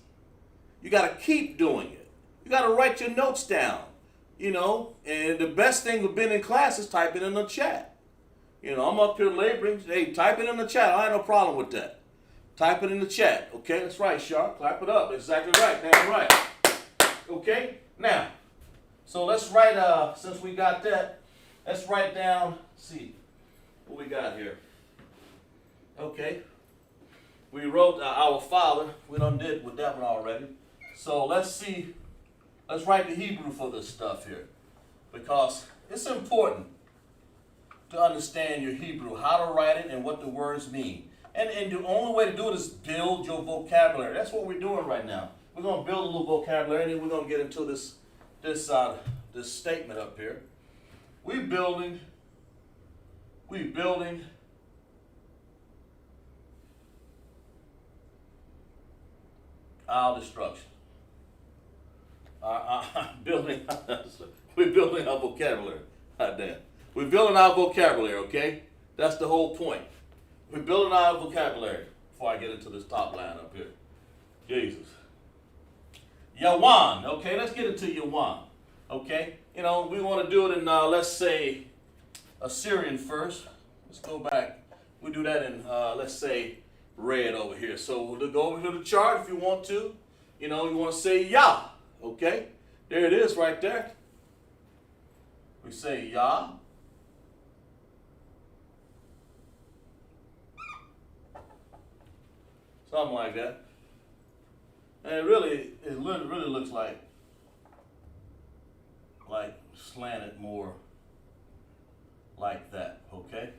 C: You got to keep doing it. You got to write your notes down. You know, and the best thing with being in class is type it in the chat. You know, I'm up here laboring. Hey, type it in the chat. I have no problem with that. Type it in the chat. Okay, that's right, Sharp. Clap it up. Exactly right. Damn right. Okay, now, so let's write, since we got that, let's write down, see, what we got here. Okay, we wrote our Father. We done did with that one already. So let's see, let's write the Hebrew for this stuff here. Because it's important to understand your Hebrew, how to write it and what the words mean. And the only way to do it is build your vocabulary. That's what we're doing right now. We're going to build a little vocabulary, and then we're going to get into this statement up here. We're building our destruction. We're building our vocabulary. God damn. We're building our vocabulary, okay? That's the whole point. We're building our vocabulary before I get into this top line up here. Jesus. Yawan. Okay, let's get into Yawan. Okay? You know, we want to do it in, let's say, Assyrian first. Let's go back. We do that in, let's say, red over here. So we'll go over to the chart if you want to. You know, you want to say Yah. Okay? There it is right there. We say Yah. Something like that. And it really looks like slanted more like that, okay?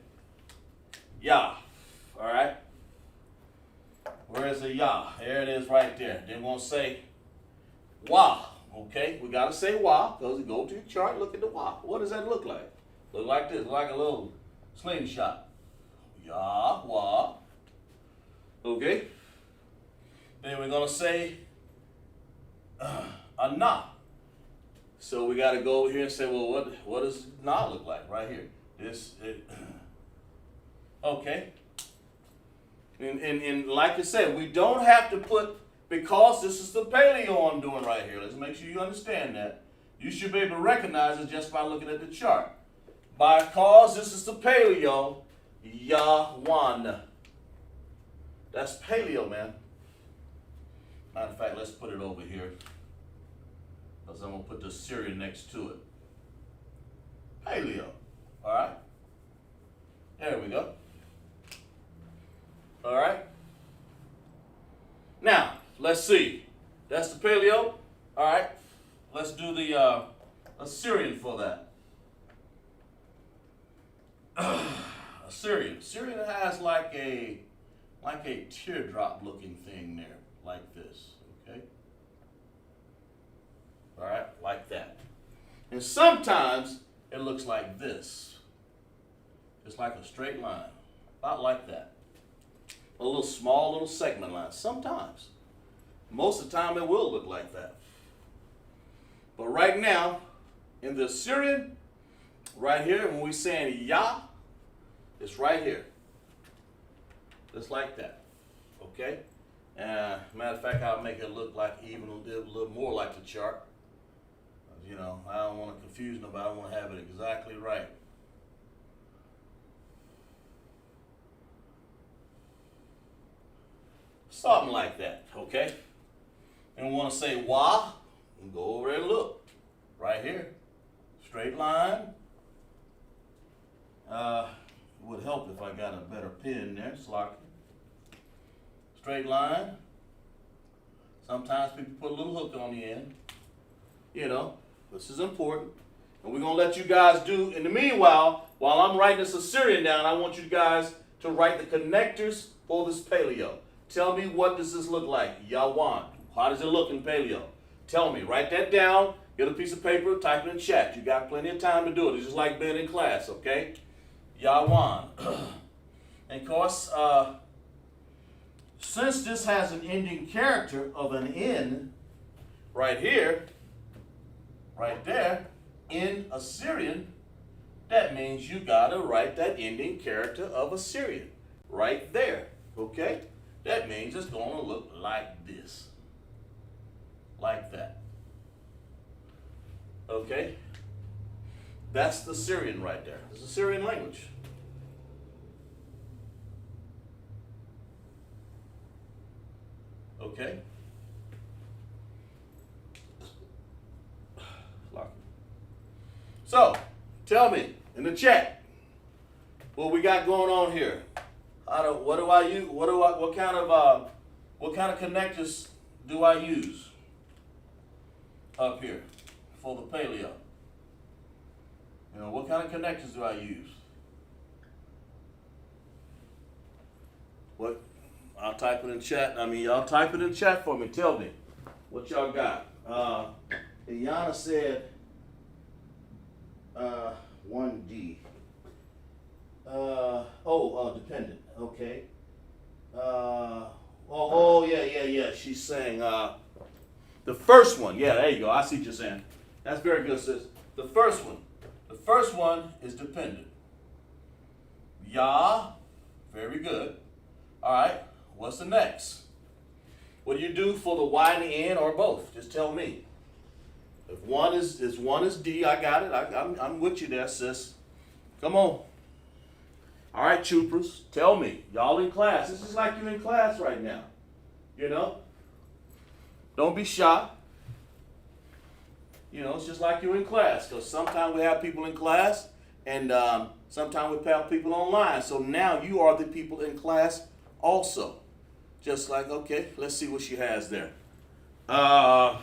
C: Yah, all right? Where is the Yah? There it is right there. Then we'll say Wah, okay? We got to say Wah because we go to your chart, look at the Wah. What does that look like? Look like this, like a little slingshot. Yah, Wah, okay? Then we're going to say Anah. So we got to go over here and say, well, what does Na look like right here? Okay. And like I said, we don't have to put, because this is the paleo I'm doing right here. Let's make sure you understand that. You should be able to recognize it just by looking at the chart. Because this is the paleo, Yawan. That's paleo, man. Matter of fact, let's put it over here. Because I'm going to put the Syrian next to it. Paleo. All right. There we go. All right. Now, let's see. That's the paleo. All right. Let's do the Assyrian for that. Assyrian. Assyrian has like a teardrop looking thing there, like this. Okay. All right, like that. And sometimes it looks like this. It's like a straight line, about like that. A little small little segment line. Sometimes. Most of the time it will look like that. But right now, in the Assyrian, right here, when we're saying Yah, it's right here. Just like that. Okay? Matter of fact, I'll make it look like even a little more like the chart. You know, I don't want to confuse nobody. I want to have it exactly right. Something like that, okay? And we want to say Wah, and go over there and look. Right here. Straight line. It would help if I got a better pen there, Slocky. Straight line. Sometimes people put a little hook on the end. You know, this is important. And we're going to let you guys do, in the meanwhile, while I'm writing this Assyrian down, I want you guys to write the connectors for this paleo. Tell me, what does this look like? Yawan. How does it look in paleo? Tell me. Write that down. Get a piece of paper. Type it in chat. You got plenty of time to do it. It's just like being in class, okay? Yawan. And of course, since this has an ending character of an N right here, right there, in Assyrian, that means you got to write that ending character of Assyrian right there, okay? That means it's going to look like this. Like that. Okay? That's the Syrian right there. It's the Syrian language. Okay? So, tell me in the chat what we got going on here. What do I use? What kind of connectors do I use up here for the paleo? You know, what kind of connectors do I use? What? I'll type it in chat. I mean, y'all type it in chat for me. Tell me what y'all got. Iana said 1D. Dependent. Okay. Yeah. She's saying the first one. Yeah, there you go. I see what you're saying. That's very good, sis. The first one. The first one is dependent. Yah. Very good. All right. What's the next? What do you do for the Y and the N or both? Just tell me. If one is D, I got it. I'm with you there, sis. Come on. All right, troopers, tell me. Y'all in class. This is like you're in class right now. You know? Don't be shy. You know, it's just like you're in class. Because sometimes we have people in class, and sometimes we have people online. So now you are the people in class also. Just like, okay, let's see what she has there. Yana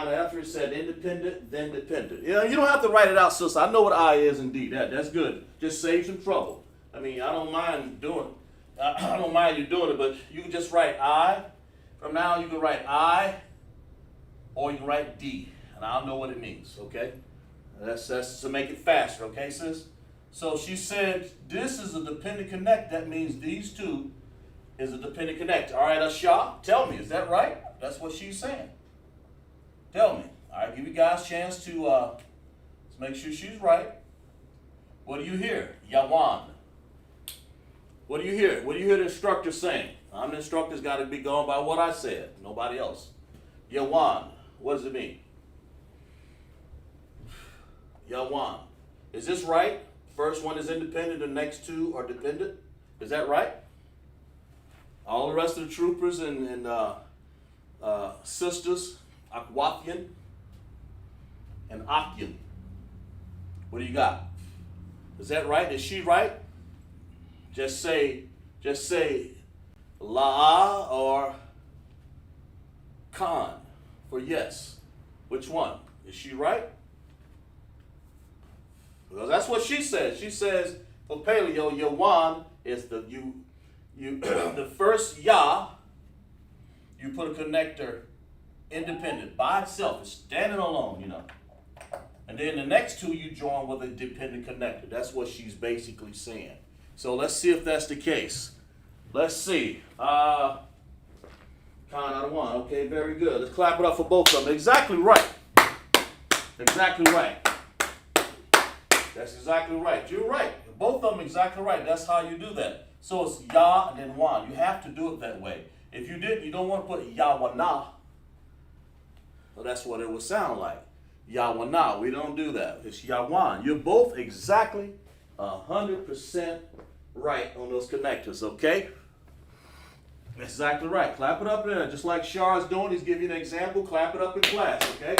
C: Etheridge said independent, then dependent. You know, you don't have to write it out, sis. I know what I is indeed. That's good. Just save some trouble. I mean, I don't mind doing it. I don't mind you doing it, but you can just write I. From now on, you can write I, or you can write D, and I'll know what it means, okay? That's to make it faster, okay, sis? So she said, this is a dependent connect. That means these two is a dependent connect. All right, Asha, tell me, is that right? That's what she's saying. Tell me. All right, give you guys a chance to make sure she's right. What do you hear? Yawan. What do you hear? What do you hear the instructor saying? I'm the instructor's got to be going by what I said. Nobody else. Yawan. What does it mean? Yawan. Is this right? First one is independent, the next two are dependent. Is that right? All the rest of the troopers and sisters, Akwathian and Akyam. What do you got? Is that right? Is she right? Just say La or Khan for yes. Which one? Is she right? Because that's what she says. She says for paleo, Yawan is the the first Yah, you put a connector independent by itself. It's standing alone, you know. And then the next two you join with a dependent connector. That's what she's basically saying. So let's see if that's the case. Let's see. Count out of one. Okay, very good. Let's clap it up for both of them. Exactly right. Exactly right. That's exactly right. You're right. Both of them exactly right. That's how you do that. So it's Yah and then Wan. You have to do it that way. If you didn't, you don't want to put Yawana. Well, that's what it would sound like. Yawana. We don't do that. It's Yawan. You're both exactly 100% right on those connectors, okay? Exactly right. Clap it up there. Just like Shar is doing. He's giving you an example. Clap it up in class, okay?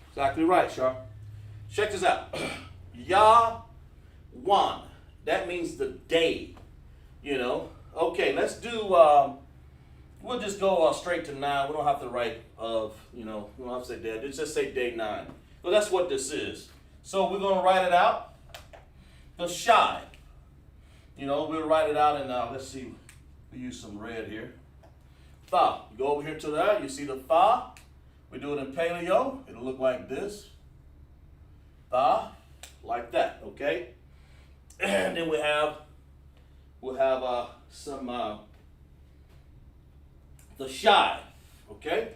C: Exactly right, Shar. Check this out. Yawan. That means the day, you know. Okay, let's do, we'll just go straight to 9. We don't have to write we don't have to say day. Just say day 9. So that's what this is. So we're going to write it out. The shy. You know, we'll write it out and let's see. We use some red here. Tha. You go over here to there. You see the tha. We do it in paleo. It'll look like this. Tha. Like that, okay? And then we'll have some the shy, okay?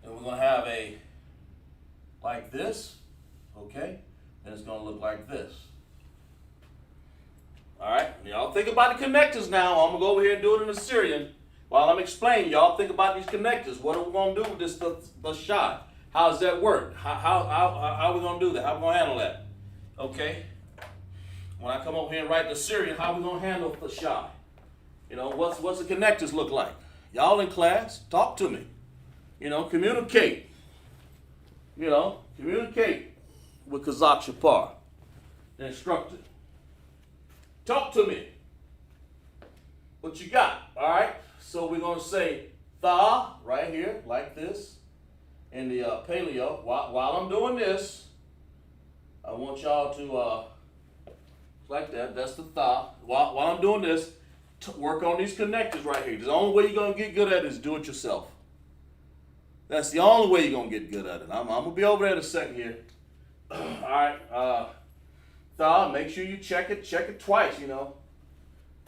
C: And we're gonna have a like this, okay? And it's gonna look like this. All right, y'all think about the connectors now. I'm gonna go over here and do it in Assyrian while I'm explaining. Y'all think about these connectors. What are we gonna do with this the shy? How does that work? How are we gonna do that? How are we gonna handle that? Okay. When I come over here and write the Syrian, how are we gonna handle the shy? You know, what's the connectors look like? Y'all in class, talk to me. You know, communicate. You know, communicate with Kazakh Shapar, the instructor. Talk to me. What you got? All right. So we're gonna say tha right here, like this, in the paleo. While I'm doing this, I want y'all to like that. That's the tha. While I'm doing this, work on these connectors right here. The only way you're gonna get good at it is do it yourself. That's the only way you're gonna get good at it. I'm gonna be over there in a second here. All right. Tha. Make sure you check it twice. You know.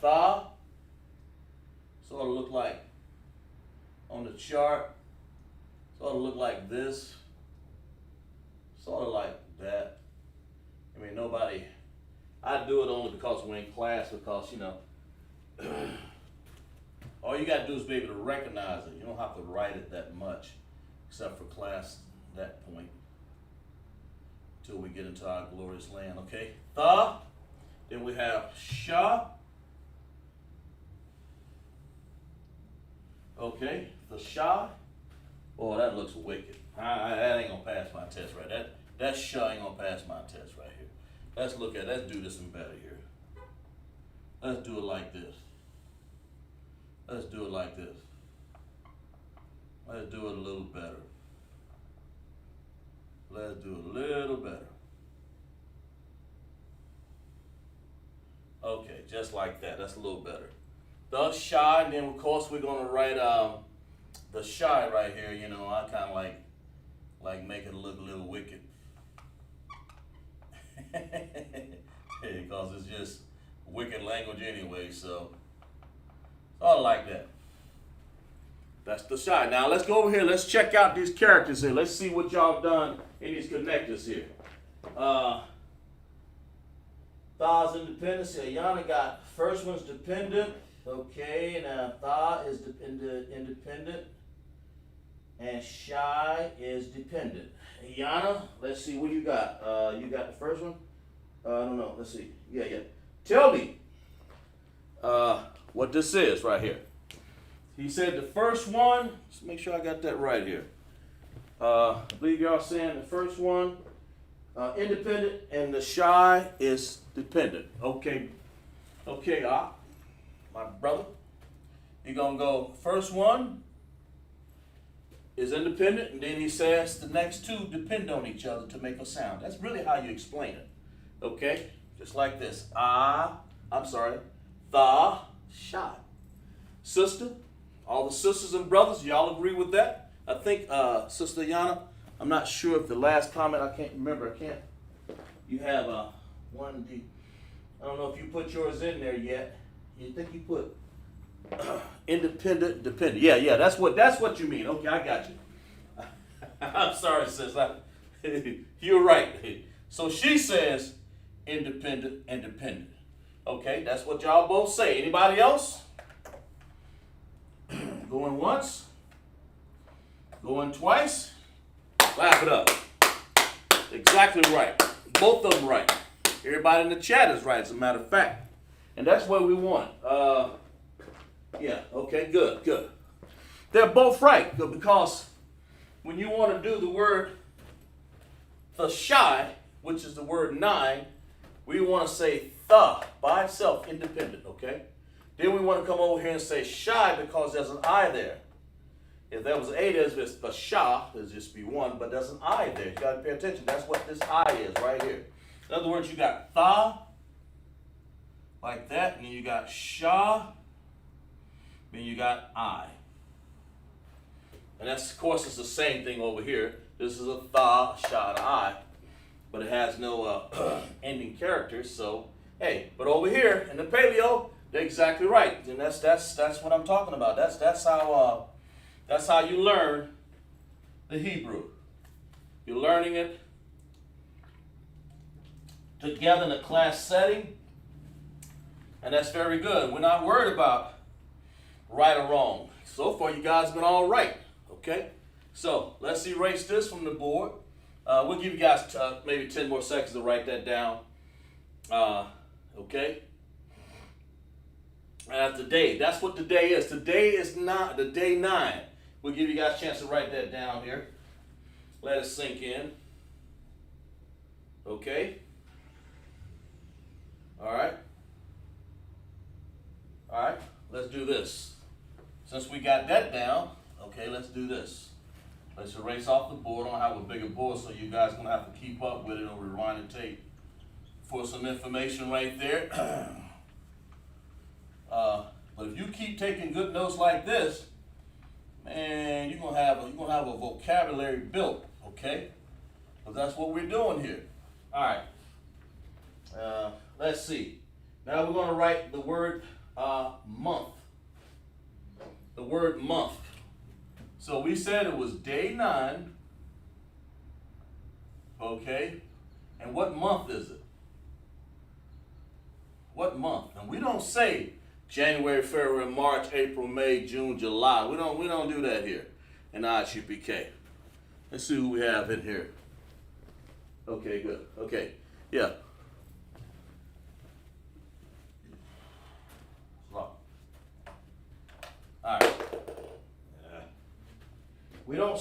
C: Tha. Sort of look like on the chart. Sort of look like this. Sort of like that. I mean, nobody. I do it only because we're in class, because, you know, all you got to do is be able to recognize it. You don't have to write it that much, except for class that point, until we get into our glorious land, okay? Tha, then we have sha, okay? The sha, oh, that looks wicked. That ain't gonna pass my test right. That sha ain't gonna pass my test right here. Let's do this in better here. Let's do it like this. Let's do it like this. Let's do it a little better. Let's do it a little better. Okay, just like that. That's a little better. The shy, and then of course we're gonna write the shy right here. You know, I kind of like make it look a little wicked. Because it's just wicked language anyway, so all like that. That's the shy. Now let's go over here. Let's check out these characters here. Let's see what y'all done in these connectors here. Tha's independent. Yana got first one's dependent. Okay, now Tha is independent, and Shy is dependent. Yana, let's see what you got. You got the first one? I don't know. Let's see. Yeah. Tell me what this is right here. He said the first one. Let's make sure I got that right here. I believe y'all saying the first one, independent, and the Shy is dependent. Okay, my brother. You're gonna go first one is independent, and then he says the next two depend on each other to make a sound. That's really how you explain it. Okay? Just like this. Tha, Shy. Sister, all the sisters and brothers, y'all agree with that? I think, Sister Yana, I'm not sure if the last comment, I can't remember, you have one, I don't know if you put yours in there yet. You think you put independent, dependent. Yeah, that's what you mean. Okay, I got you. I'm sorry, sis. You're right. So she says independent, independent. Okay, that's what y'all both say. Anybody else? Going once? Going twice? Clap it up. Exactly right. Both of them right. Everybody in the chat is right, as a matter of fact. And that's what we want. Yeah, okay, good, good. They're both right, because when you want to do the word the shy, which is the word 9, we want to say the by itself, independent, okay? Then we want to come over here and say shy because there's an I there. If there was an A, there's just the sha, there's just be one, but there's an I there. You got to pay attention. That's what this I is right here. In other words, you got tha, like that, and then you got sha, then you got I. And that's, of course, it's the same thing over here. This is a tha, sha, and I, but it has no ending characters. So, hey, but over here in the paleo, they're exactly right, and that's what I'm talking about. That's how you learn the Hebrew. You're learning it together in a class setting, and that's very good. We're not worried about right or wrong. So far, you guys have been all right. Okay, so let's erase this from the board. We'll give you guys maybe 10 more seconds to write that down. Okay. Today, that's what today is. Today is not the day 9. We'll give you guys a chance to write that down here. Let it sink in. Okay. All right. All right. Let's do this. Since we got that down, okay, let's do this. Let's erase off the board. I don't have a bigger board, so you guys are going to have to keep up with it or rewind and tape for some information right there. But if you keep taking good notes like this, man, you're gonna have a vocabulary built, okay? But that's what we're doing here. All right. Let's see. Now we're gonna write the word month. The word month. So we said it was day 9. Okay. And what month is it? What month? And we don't say January, February, March, April, May, June, July. We don't do that here in ISUPK. Let's see who we have in here. Okay, good. Okay, yeah. All right. We don't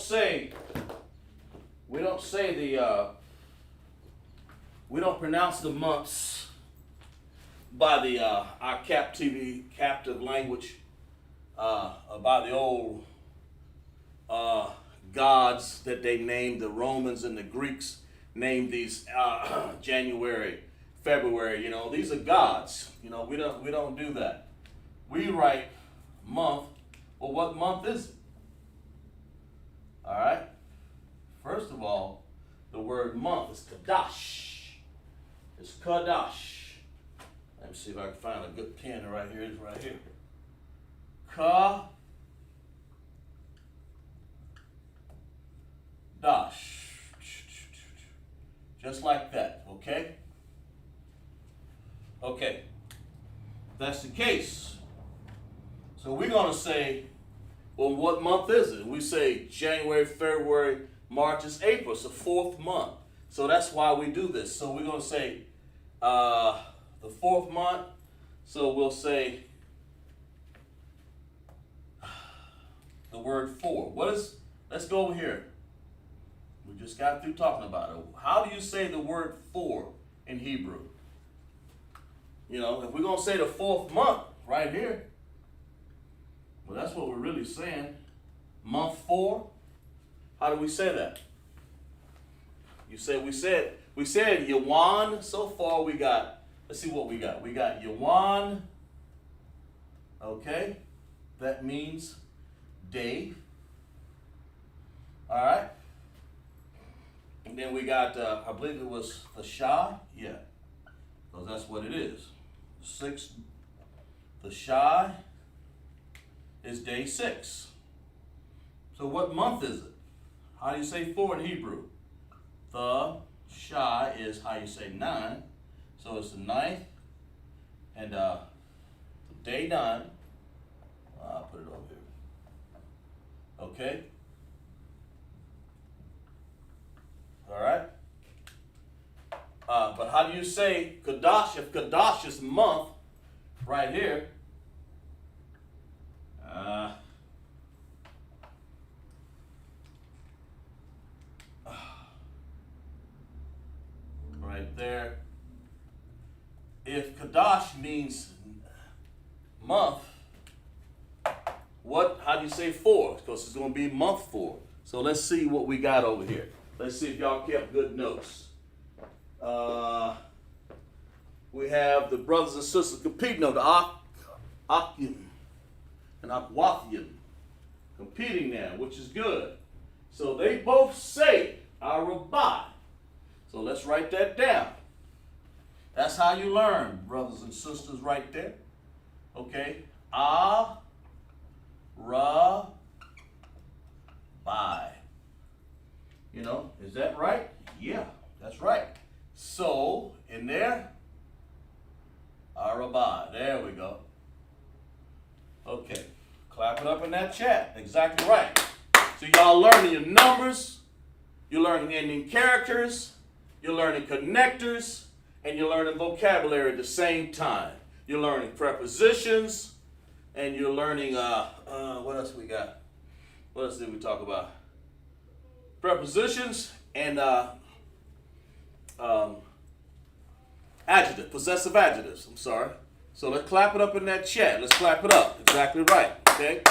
C: pronounce the months by the our captive language, by the old gods that they named. The Romans and the Greeks named these January, February. You know, these are gods. You know, we don't do that. We write month. Well, what month is it? All right. First of all, the word month is QADASH. It's QADASH. Let me see if I can find a good pen right here. It's right here. QADASH. Just like that, okay? Okay. That's the case. So we're going to say, well, what month is it? We say January, February, March is April. It's the 4th month. So that's why we do this. So we're going to say the 4th month. So we'll say the word 4. Let's go over here. We just got through talking about it. How do you say the word 4 in Hebrew? You know, if we're going to say the 4th month right here, well, that's what we're really saying. Month 4. How do we say that? We said Yawan. So far we got, let's see what we got. We got Yawan. Okay. That means day. All right. And then we got, I believe it was the Shah. Yeah. Because that's what it is. 6. The Shah is day 6. So what month is it? How do you say 4 in Hebrew? The shy is how you say 9. So it's the 9th and day 9. I'll put it over here. Okay. All right. But how do you say QADASH? If QADASH is month, right here. Right there. If QADASH means month, how do you say 4? Because it's going to be month 4. So let's see what we got over here. Let's see if y'all kept good notes. We have the brothers and sisters competing on the Akim and Akwathian competing now, which is good. So they both say Arabai. So let's write that down. That's how you learn, brothers and sisters, right there. Okay. Arabai. You know, is that right? Yeah, that's right. So, in there, Arabai. There we go. Okay. Clap it up in that chat. Exactly right. So y'all learning your numbers, you're learning ending characters, you're learning connectors, and you're learning vocabulary at the same time. You're learning prepositions, and you're learning, what else we got? What else did we talk about? Prepositions and possessive adjectives, I'm sorry. So let's clap it up in that chat. Let's clap it up. Exactly right, okay?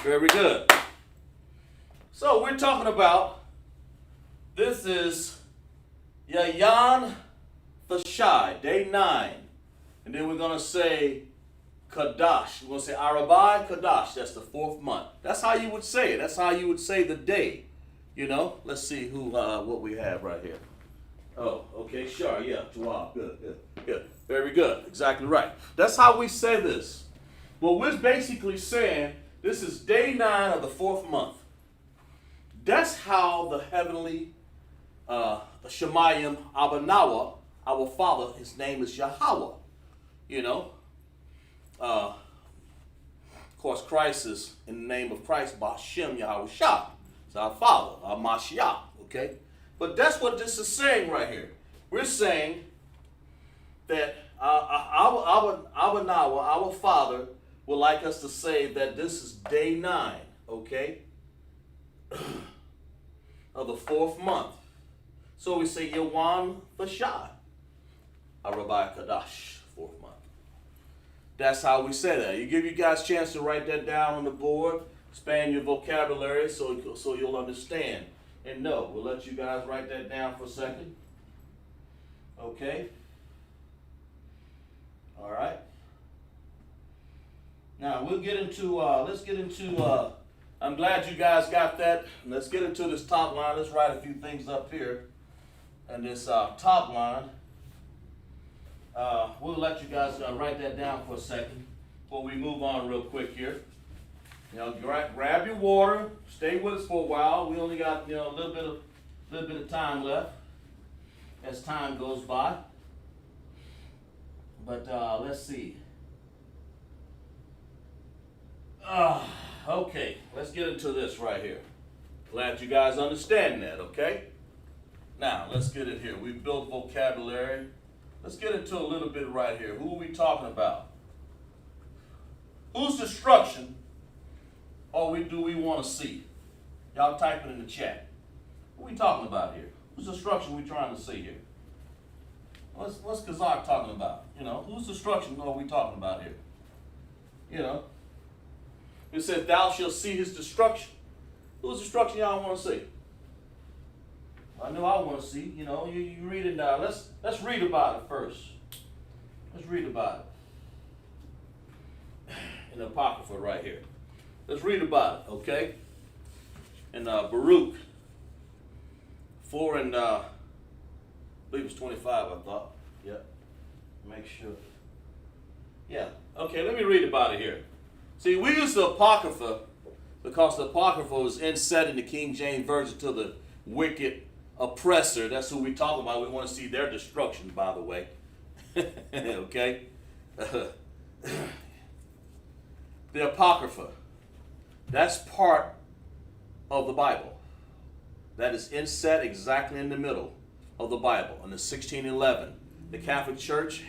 C: Very good. So we're talking about, this is Yayan Thashai, day 9. And then we're going to say QADASH. We're going to say Arabai QADASH. That's the 4th month. That's how you would say it. That's how you would say the day. You know, let's see what we have right here. Oh, okay, sure, yeah, Jawab, good. Very good, exactly right. That's how we say this. Well, we're basically saying this is day 9 of the 4th month. That's how the heavenly Shemayim Abanawa, our Father, his name is Yahweh. You know, of course, Christ is in the name of Christ, Ba'Shem Yahweh Shah. It's our Father, our Mashiach, okay? But that's what this is saying right here. We're saying that our Father would like us to say that this is day 9, okay, of the 4th month. So we say Yawan Thashai, Arabai QADASH, 4th month. That's how we say that. You give you guys a chance to write that down on the board, expand your vocabulary so you'll understand and know. We'll let you guys write that down for a second. Okay. All right. Now we'll get into, I'm glad you guys got that. Let's get into this top line. Let's write a few things up here. And this top line, we'll let you guys write that down for a second before we move on real quick here. You know, grab your water. Stay with us for a while. We only got, you know, a little bit of time left as time goes by. But let's see. Okay, let's get into this right here. Glad you guys understand that, okay? Now, let's get it here. We built vocabulary. Let's get into a little bit right here. Who are we talking about? Whose destruction do we want to see? Y'all type it in the chat. What are we talking about here? Whose destruction are we trying to see here? What's Kazakh talking about? You know, whose destruction are we talking about here? You know, it said, "Thou shalt see his destruction." Whose destruction y'all want to see? I know I want to see. You know, you read it now. Let's read about it first. Let's read about it in the Apocrypha right here. Let's read about it, okay? In Baruch 4 and I believe it's 25. I thought. Yep. Make sure. Yeah. Okay. Let me read about it here. See, we use the Apocrypha because the Apocrypha was inset in the King James Version to the wicked oppressor. That's who we're talking about. We want to see their destruction, by the way. Okay? The Apocrypha. That's part of the Bible. That is inset exactly in the middle of the Bible. In the 1611, the Catholic Church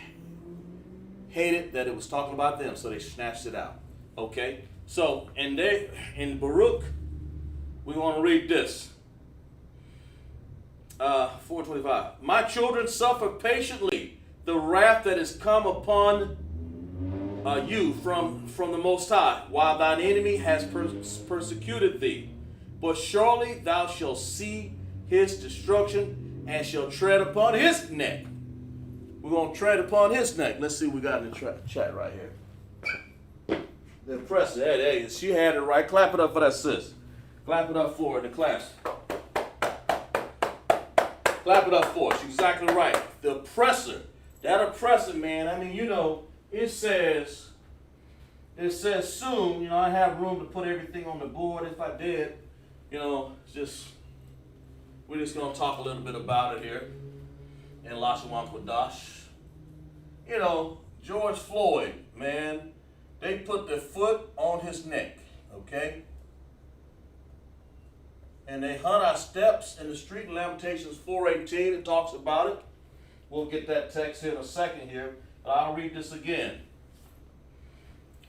C: hated that it was talking about them, so they snatched it out. Okay? So, in Baruch, we want to read this. 4:25. My children, suffer patiently the wrath that is come upon you from the Most High, while thine enemy has persecuted thee. But surely thou shalt see his destruction and shall tread upon his neck. We're going to tread upon his neck. Let's see what we got in the chat right here. The oppressor. Hey, she had it right. Clap it up for that sis. Clap it up for her in the class. Clap it up for her. She's exactly right. The oppressor. That oppressor, man, I mean, you know, it says soon, you know, I have room to put everything on the board. If I did, you know, we're just going to talk a little bit about it here in LASHAWAN QADASH. You know, George Floyd, man, they put their foot on his neck, okay? And they hunt our steps in the street in Lamentations 4:18. It talks about it. We'll get that text here in a second here. But I'll read this again.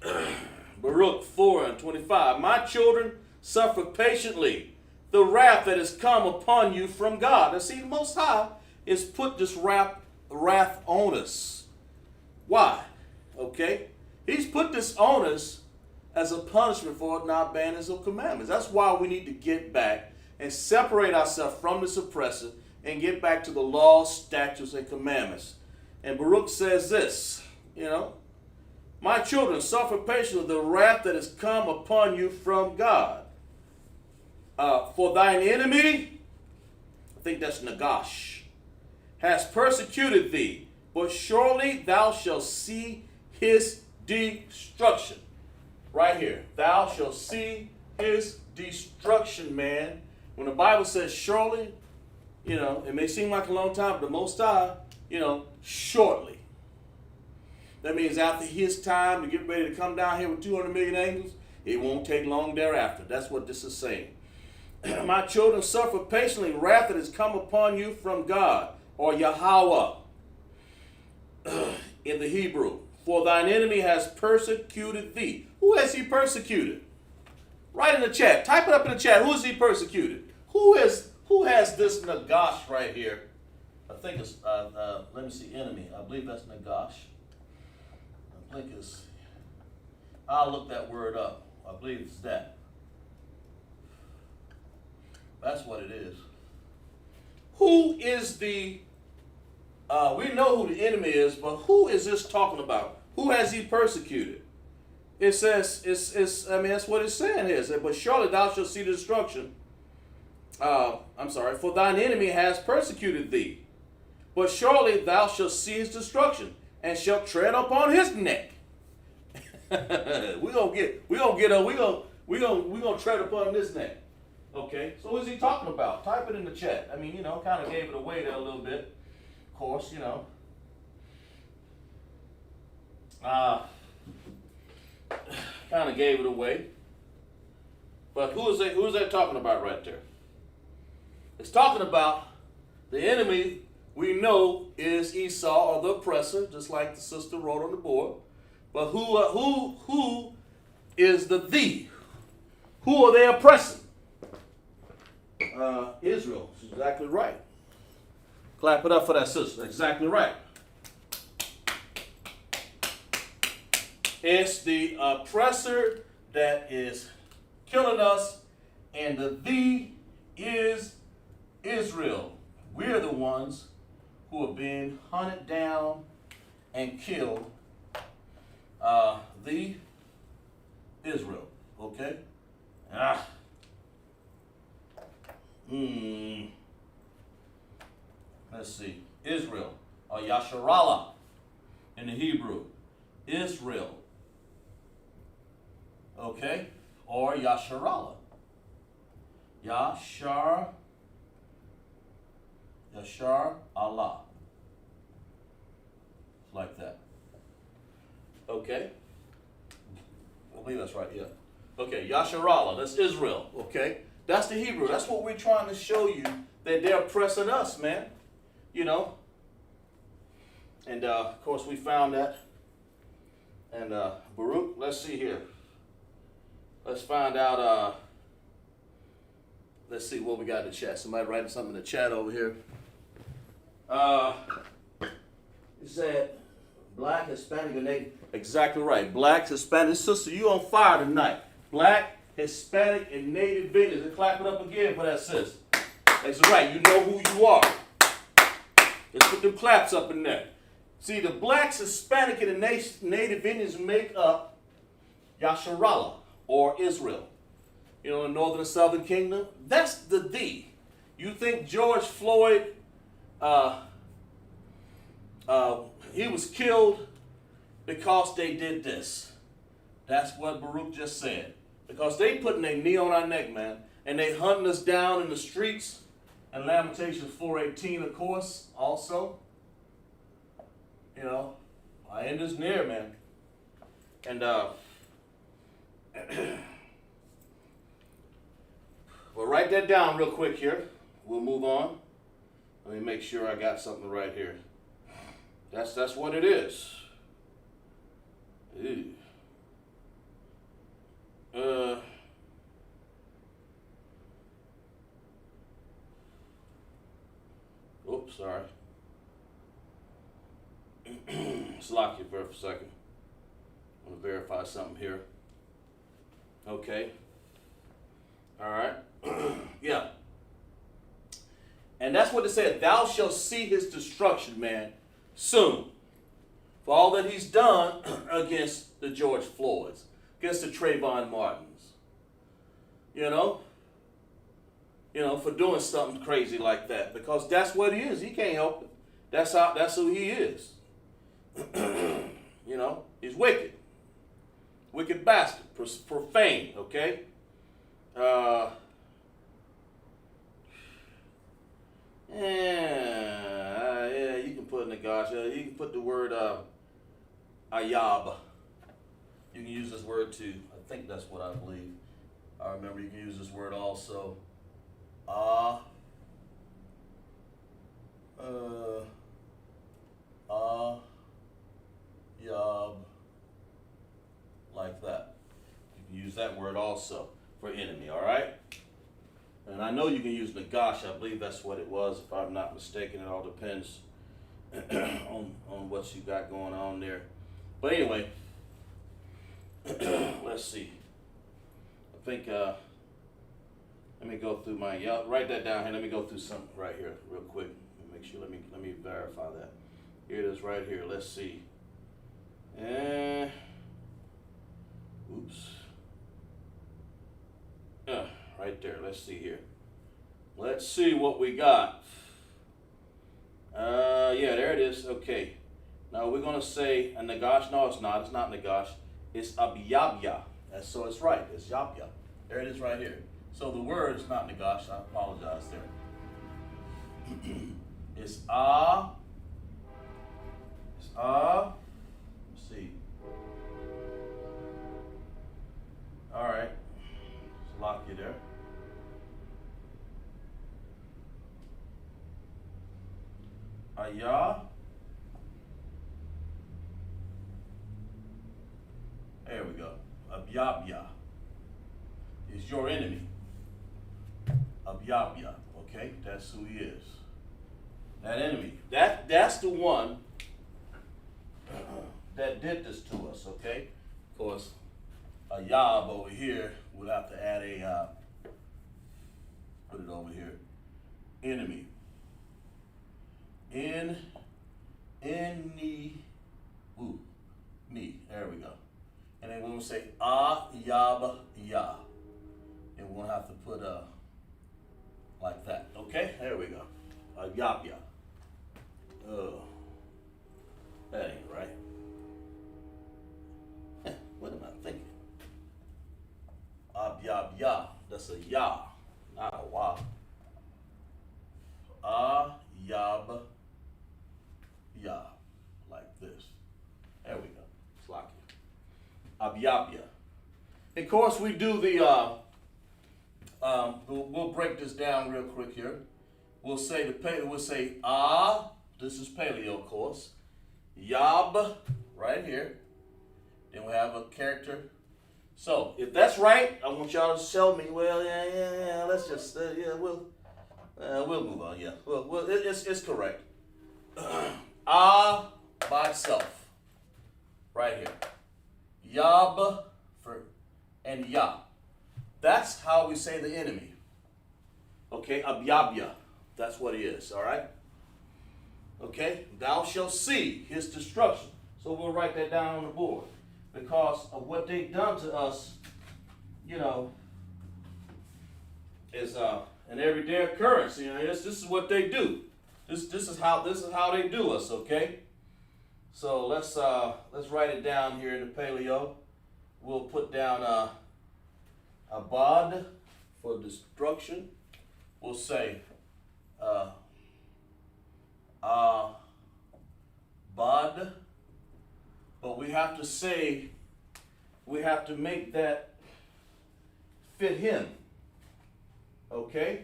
C: Baruch 4:25. My children, suffer patiently the wrath that has come upon you from God. Now see, the Most High is put this wrath on us. Why? Okay? He's put this on us as a punishment for not obeying his commandments. That's why we need to get back and separate ourselves from this oppressor and get back to the laws, statutes, and commandments. And Baruch says this, you know, my children, suffer patiently the wrath that has come upon you from God. For thine enemy, I think that's Nagash, has persecuted thee, but surely thou shalt see his destruction. Right here. Thou shalt see his destruction, man. When the Bible says surely, you know, it may seem like a long time, but the Most High, you know, shortly. That means after his time to get ready to come down here with 200 million angels, it won't take long thereafter. That's what this is saying. My children, suffer patiently wrath that has come upon you from God, or Yahweh in the Hebrew. For thine enemy has persecuted thee. Who has he persecuted? Write in the chat. Type it up in the chat. Who has he persecuted? Who has this Nagash right here? I think it's, let me see, enemy. I believe that's Nagash. I think it's, I'll look that word up. I believe it's that. That's what it is. Who is the, we know who the enemy is, but who is this talking about? Who has he persecuted? It says, I mean, that's what it's saying here. But surely thou shalt see the destruction. For thine enemy has persecuted thee. But surely thou shalt see his destruction, and shalt tread upon his neck. We're gonna tread upon his neck. Okay, so what is he talking about? Type it in the chat. I mean, you know, kind of gave it away there a little bit. Of course, you know. Kind of gave it away. But who is that talking about right there? It's talking about the enemy we know is Esau, or the oppressor, just like the sister wrote on the board. But who is the thee? Who are they oppressing? Israel. She's exactly right. Clap it up for that sister. Exactly right. It's the oppressor that is killing us, and the thee is Israel. We're the ones who are being hunted down and killed. The Israel. Okay? Let's see. Israel, or Yasharallah in the Hebrew. Israel. Okay? Or Yasharallah. Yashar Allah. It's like that. Okay? I believe that's right, yeah. Okay, Yashar Allah, that's Israel, okay? That's the Hebrew. That's what we're trying to show you, that they're oppressing us, man. You know? And, of course, we found that. And, Baruch, let's see here. Let's find out, let's see what we got in the chat. Somebody writing something in the chat over here. It said, black, Hispanic, and Native. Exactly right. Black, Hispanic. Sister, you on fire tonight. Black, Hispanic, and Native Indians. And clap it up again for that, sis. That's right. You know who you are. Let's put them claps up in there. See, the blacks, Hispanic, and the Native Indians make up Yasharallah, or Israel. You know, the northern and southern kingdom. That's the D. You think George Floyd, he was killed because they did this. That's what Baruch just said. Because they putting their knee on our neck, man. And they hunting us down in the streets. And Lamentations 4:18, of course, also. You know, our end is near, man. And, well, write that down real quick here. We'll move on. Let me make sure I got something right here. That's what it is. Ew. Oops, sorry. Let's lock you for a second. I want to verify something here. Okay. All right. Yeah. And that's what it said. Thou shalt see his destruction, man, soon. For all that he's done against the George Floyds, against the Trayvon Martins. You know, for doing something crazy like that. Because that's what he is. He can't help it. That's who he is. You know, he's wicked. Wicked bastard. Profane, okay? Yeah, you can put Nagash. You can put the word ayab. You can use this word too. I think that's what I believe. I remember you can use this word also. Yab. Like that. You can use that word also for enemy, all right? And I know you can use Nagash. I believe that's what it was, if I'm not mistaken. It all depends on what you got going on there. But anyway, let's see. I think, let me go through my, write that down here. Let me go through something right here real quick. Make sure, let me verify that. Here it is right here. Let's see. Oops. Right there. Let's see here. Let's see what we got. Yeah, there it is. Okay. Now we're gonna say a Nagash. No, it's not. It's not Nagash. It's Abiyabya. So it's right. It's Yabya. There it is right here. So the word is not Nagash. I apologize there. It's let's see. All right. Let's lock you there. Ayah. There we go. Abyabya is your enemy. Abyabya. Okay, that's who he is. That enemy. That's the one that did this to us. Okay. Of course, Ayab over here would have to add a put it over here. Enemy. Me. There we go. And then we'll say Yab Ya. And we'll have to put like that. Okay? There we go. Yab Ya. Oh. That ain't right. What am I thinking? Yab Ya. That's a Ya, not a Wa. Ya. Abyabya. Of course, we do the, we'll break this down real quick here. We'll say this is paleo, of course. Yab, right here. Then we have a character. So, if that's right, I want y'all to show me, well, yeah, let's just, we'll move on, yeah. Well, it's correct. By itself, right here. Yab and Ya. That's how we say the enemy. Okay, Abyabya. That's what he is, all right? Okay, thou shalt see his destruction. So we'll write that down on the board. Because of what they've done to us, you know, is an everyday occurrence. You know, this is what they do. This is how they do us, okay? So let's write it down here in the paleo. We'll put down abad for destruction. We'll say bad, but we have to make that fit him. Okay?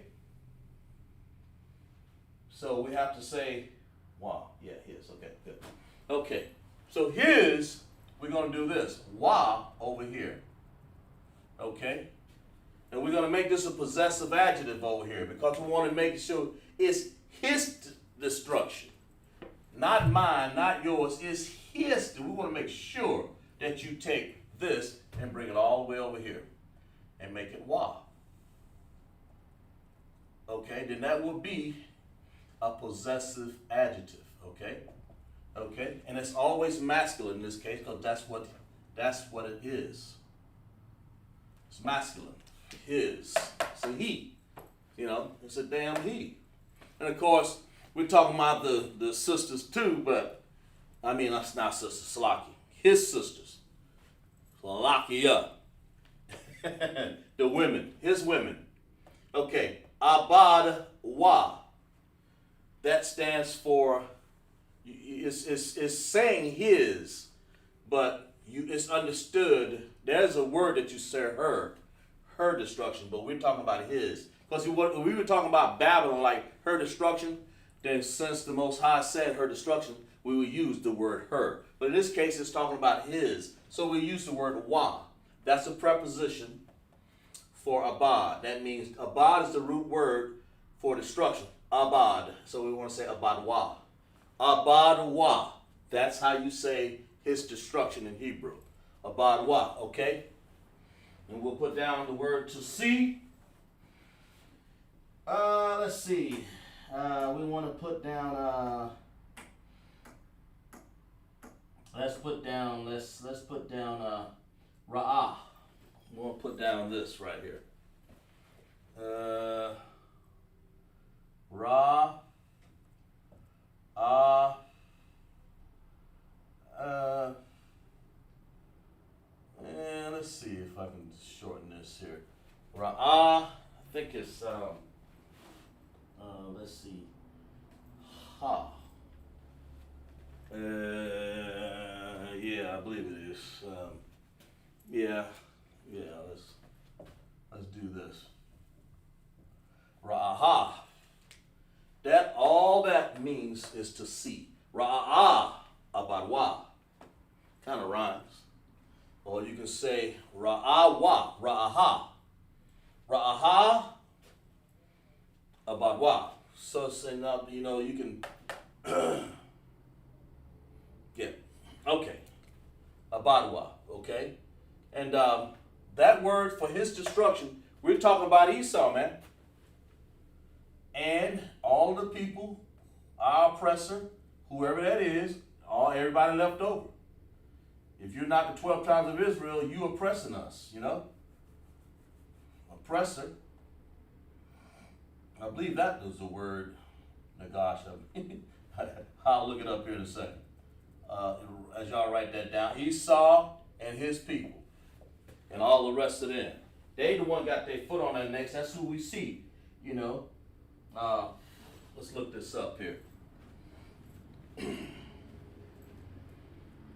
C: So we have to say, wow, yeah, his, okay, good. Okay, so his, we're going to do this, wa over here. Okay? And we're going to make this a possessive adjective over here because we want to make sure it's his destruction. Not mine, not yours, it's his. We want to make sure that you take this and bring it all the way over here and make it wa. Okay, then that will be a possessive adjective, okay? Okay, and it's always masculine in this case because that's what it is. It's masculine. His. It's a he. You know, it's a damn he. And of course, we're talking about the sisters too, but I mean, that's not sister Salaki. His sisters. Salakia. The women. His women. Okay. Abad wa. That stands for, it's saying his, but it's understood. There's a word that you say her destruction, but we're talking about his. Because we were talking about Babylon, like her destruction, then since the Most High said her destruction, we would use the word her. But in this case, it's talking about his. So we use the word wa. That's a preposition for abad. That means abad is the root word for destruction. Abad. So we want to say abad wa. Abad wa. That's how you say his destruction in Hebrew. Abad wa. Okay? And we'll put down the word to see. Let's see. We want to put down. Let's put down ra'ah. We want to put down this right here. Ra. And let's see if I can shorten this here. Ra'ah. I think it's let's see. Ha. Yeah, I believe it is. Yeah. Let's do this. Ra'ah. That all that means is to see. Ra'ah abadwa. Kind of rhymes. Or you can say ra'awa, ra'aha. Ra'aha abadwa. So say now, you know, you can get okay. Abadwa, okay? And that word for his destruction, we're talking about Esau, man. And all the people, our oppressor, whoever that is, everybody left over. If you're not the 12 tribes of Israel, you oppressing us, you know? Oppressor. I believe that was the word, Nagash. I'll look it up here in a second. As y'all write that down, Esau and his people, and all the rest of them. They the one got their foot on their necks. That's who we see, you know. Let's look this up here.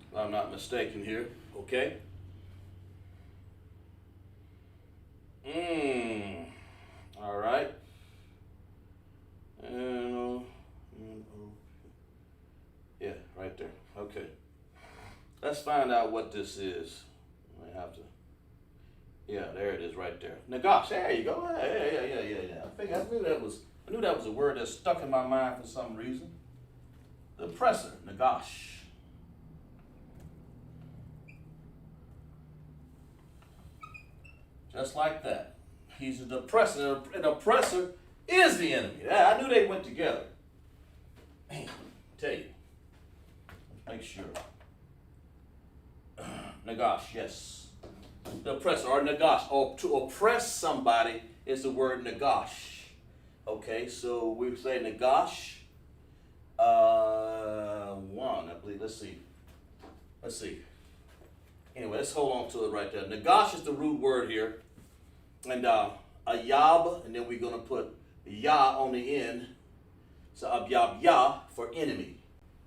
C: If I'm not mistaken here, okay? All right. Yeah, right there. Okay. Let's find out what this is. I have to. Yeah, there it is, right there. Nagash. There you go. Yeah. I knew that was a word that stuck in my mind for some reason. The oppressor, Nagash. Just like that. He's an oppressor. An oppressor is the enemy. Yeah, I knew they went together. Man, tell you. Make sure. Nagash, yes. The oppressor, or Nagash. Or to oppress somebody is the word Nagash. Okay, so we say Nagash. One, I believe. Let's see. Anyway, let's hold on to it right there. Nagash is the root word here. And a yab, and then we're going to put ya on the end. So abyab ya for enemy.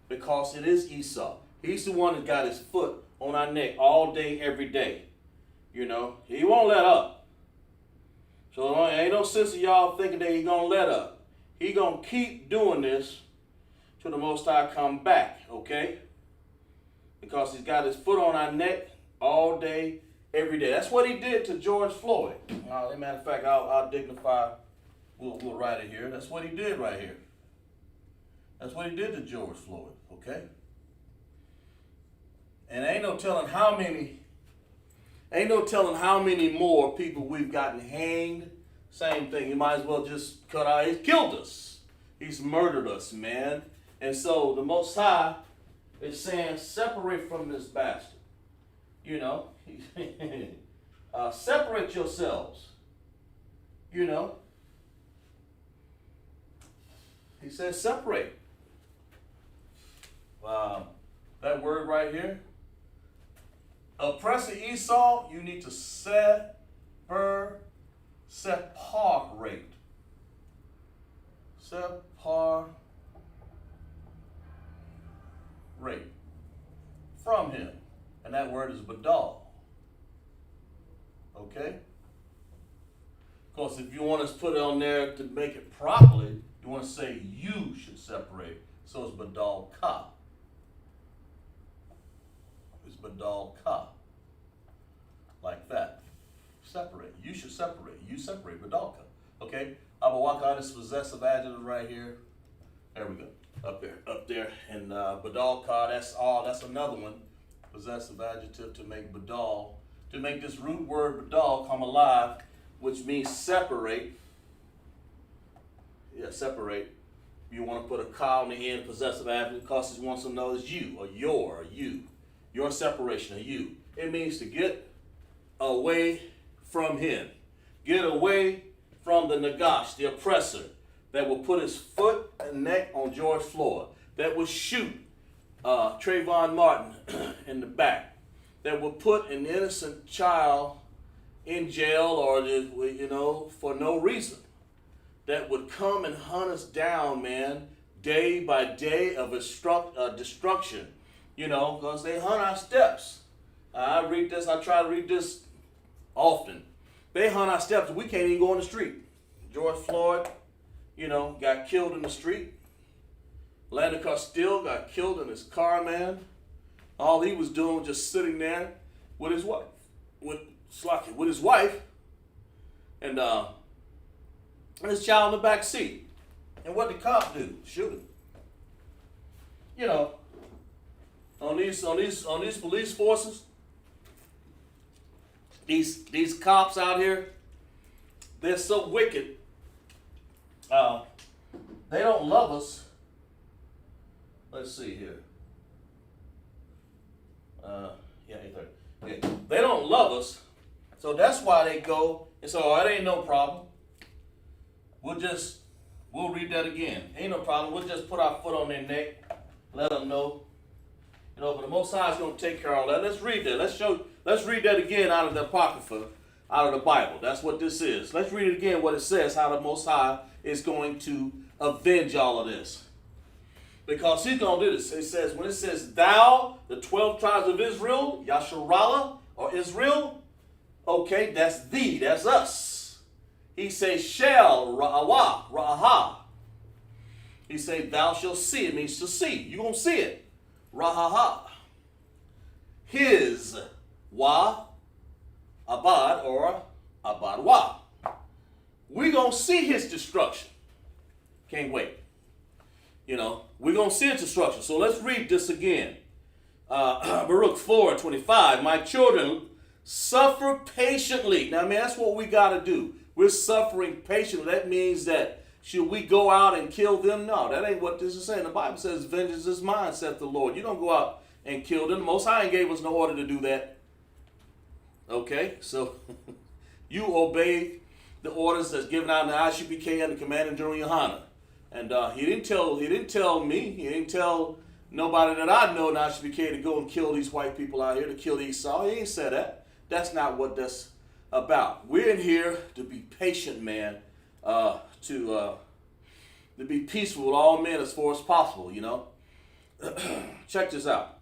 C: Because it is Esau. He's the one that got his foot on our neck all day, every day. You know, he won't let up. So ain't no sense of y'all thinking that he's going to let up. He going to keep doing this till the Most High come back, okay? Because he's got his foot on our neck all day, every day. That's what he did to George Floyd. As a matter of fact, I'll dignify, we'll write it here. That's what he did right here. That's what he did to George Floyd, okay? And ain't no telling how many more people we've gotten hanged. Same thing. You might as well just cut out. He's killed us. He's murdered us, man. And so the Most High is saying, separate from this bastard. You know, separate yourselves. You know, he says separate. That word right here, oppressor Esau, you need to separate. Separate from him. And that word is badal. Okay? Of course, if you want to put it on there to make it properly, you want to say you should separate. So it's badal ka. It's badal ka. Like that. Separate. You should separate. You separate. Badal ka. Okay? Abawaka, this possessive adjective right here. There we go. Up there. And badal ka, that's another one. Possessive adjective to make badal, to make this root word badal come alive, which means separate. Yeah, separate. You want to put a ka on the end, possessive adjective, because it wants to know is you, or your, or you. Your separation, or you. It means to get away from him. Get away from the Nagash, the oppressor, that will put his foot and neck on George Floyd, that will shoot Trayvon Martin in the back, that will put an innocent child in jail or, you know, for no reason, that would come and hunt us down, man, day by day of destruction, you know, because they hunt our steps. I try to read this often. They hunt our steps. We can't even go on the street. George Floyd, you know, got killed in the street. Landon Castile got killed in his car, man. All he was doing was just sitting there with his wife, with his wife, and his child in the back seat. And what did the cop do? Shoot him. You know, on these police forces, these cops out here, they're so wicked. They don't love us. Let's see here. 8:30. Okay. They don't love us, so that's why they go and say, "Oh, it ain't no problem. We'll read that again. Ain't no problem. We'll just put our foot on their neck, let them know, you know." But the Most High is going to take care of all that. Let's read that. Let's read that again out of the Apocrypha, out of the Bible. That's what this is. Let's read it again. What it says, how the Most High is going to avenge all of this. Because he's going to do this. It says, when it says, thou, the 12 tribes of Israel, Yasharallah, or Israel, Okay, that's thee, that's us. He says, shall, ra'awa, ra'aha. He says, thou shalt see. It means to see. You're going to see it. Ra'aha. His, wa, abad, or abad wa. We're going to see his destruction. Can't wait. You know, we're going to see his destruction. So let's read this again. Baruch 4:25. My children, suffer patiently. Now, man, that's what we got to do. We're suffering patiently. That means that should we go out and kill them? No, that ain't what this is saying. The Bible says, vengeance is mine, saith the Lord. You don't go out and kill them. The Most High gave us no order to do that. Okay, so you obey the orders that's given out in the ISUPK and the Commanding General Yohana. And he didn't tell me, he didn't tell nobody that I know in the ISUPK to go and kill these white people out here, to kill Esau. He ain't said that. That's not what that's about. We're in here to be patient, man, to be peaceful with all men as far as possible, you know. Check this out.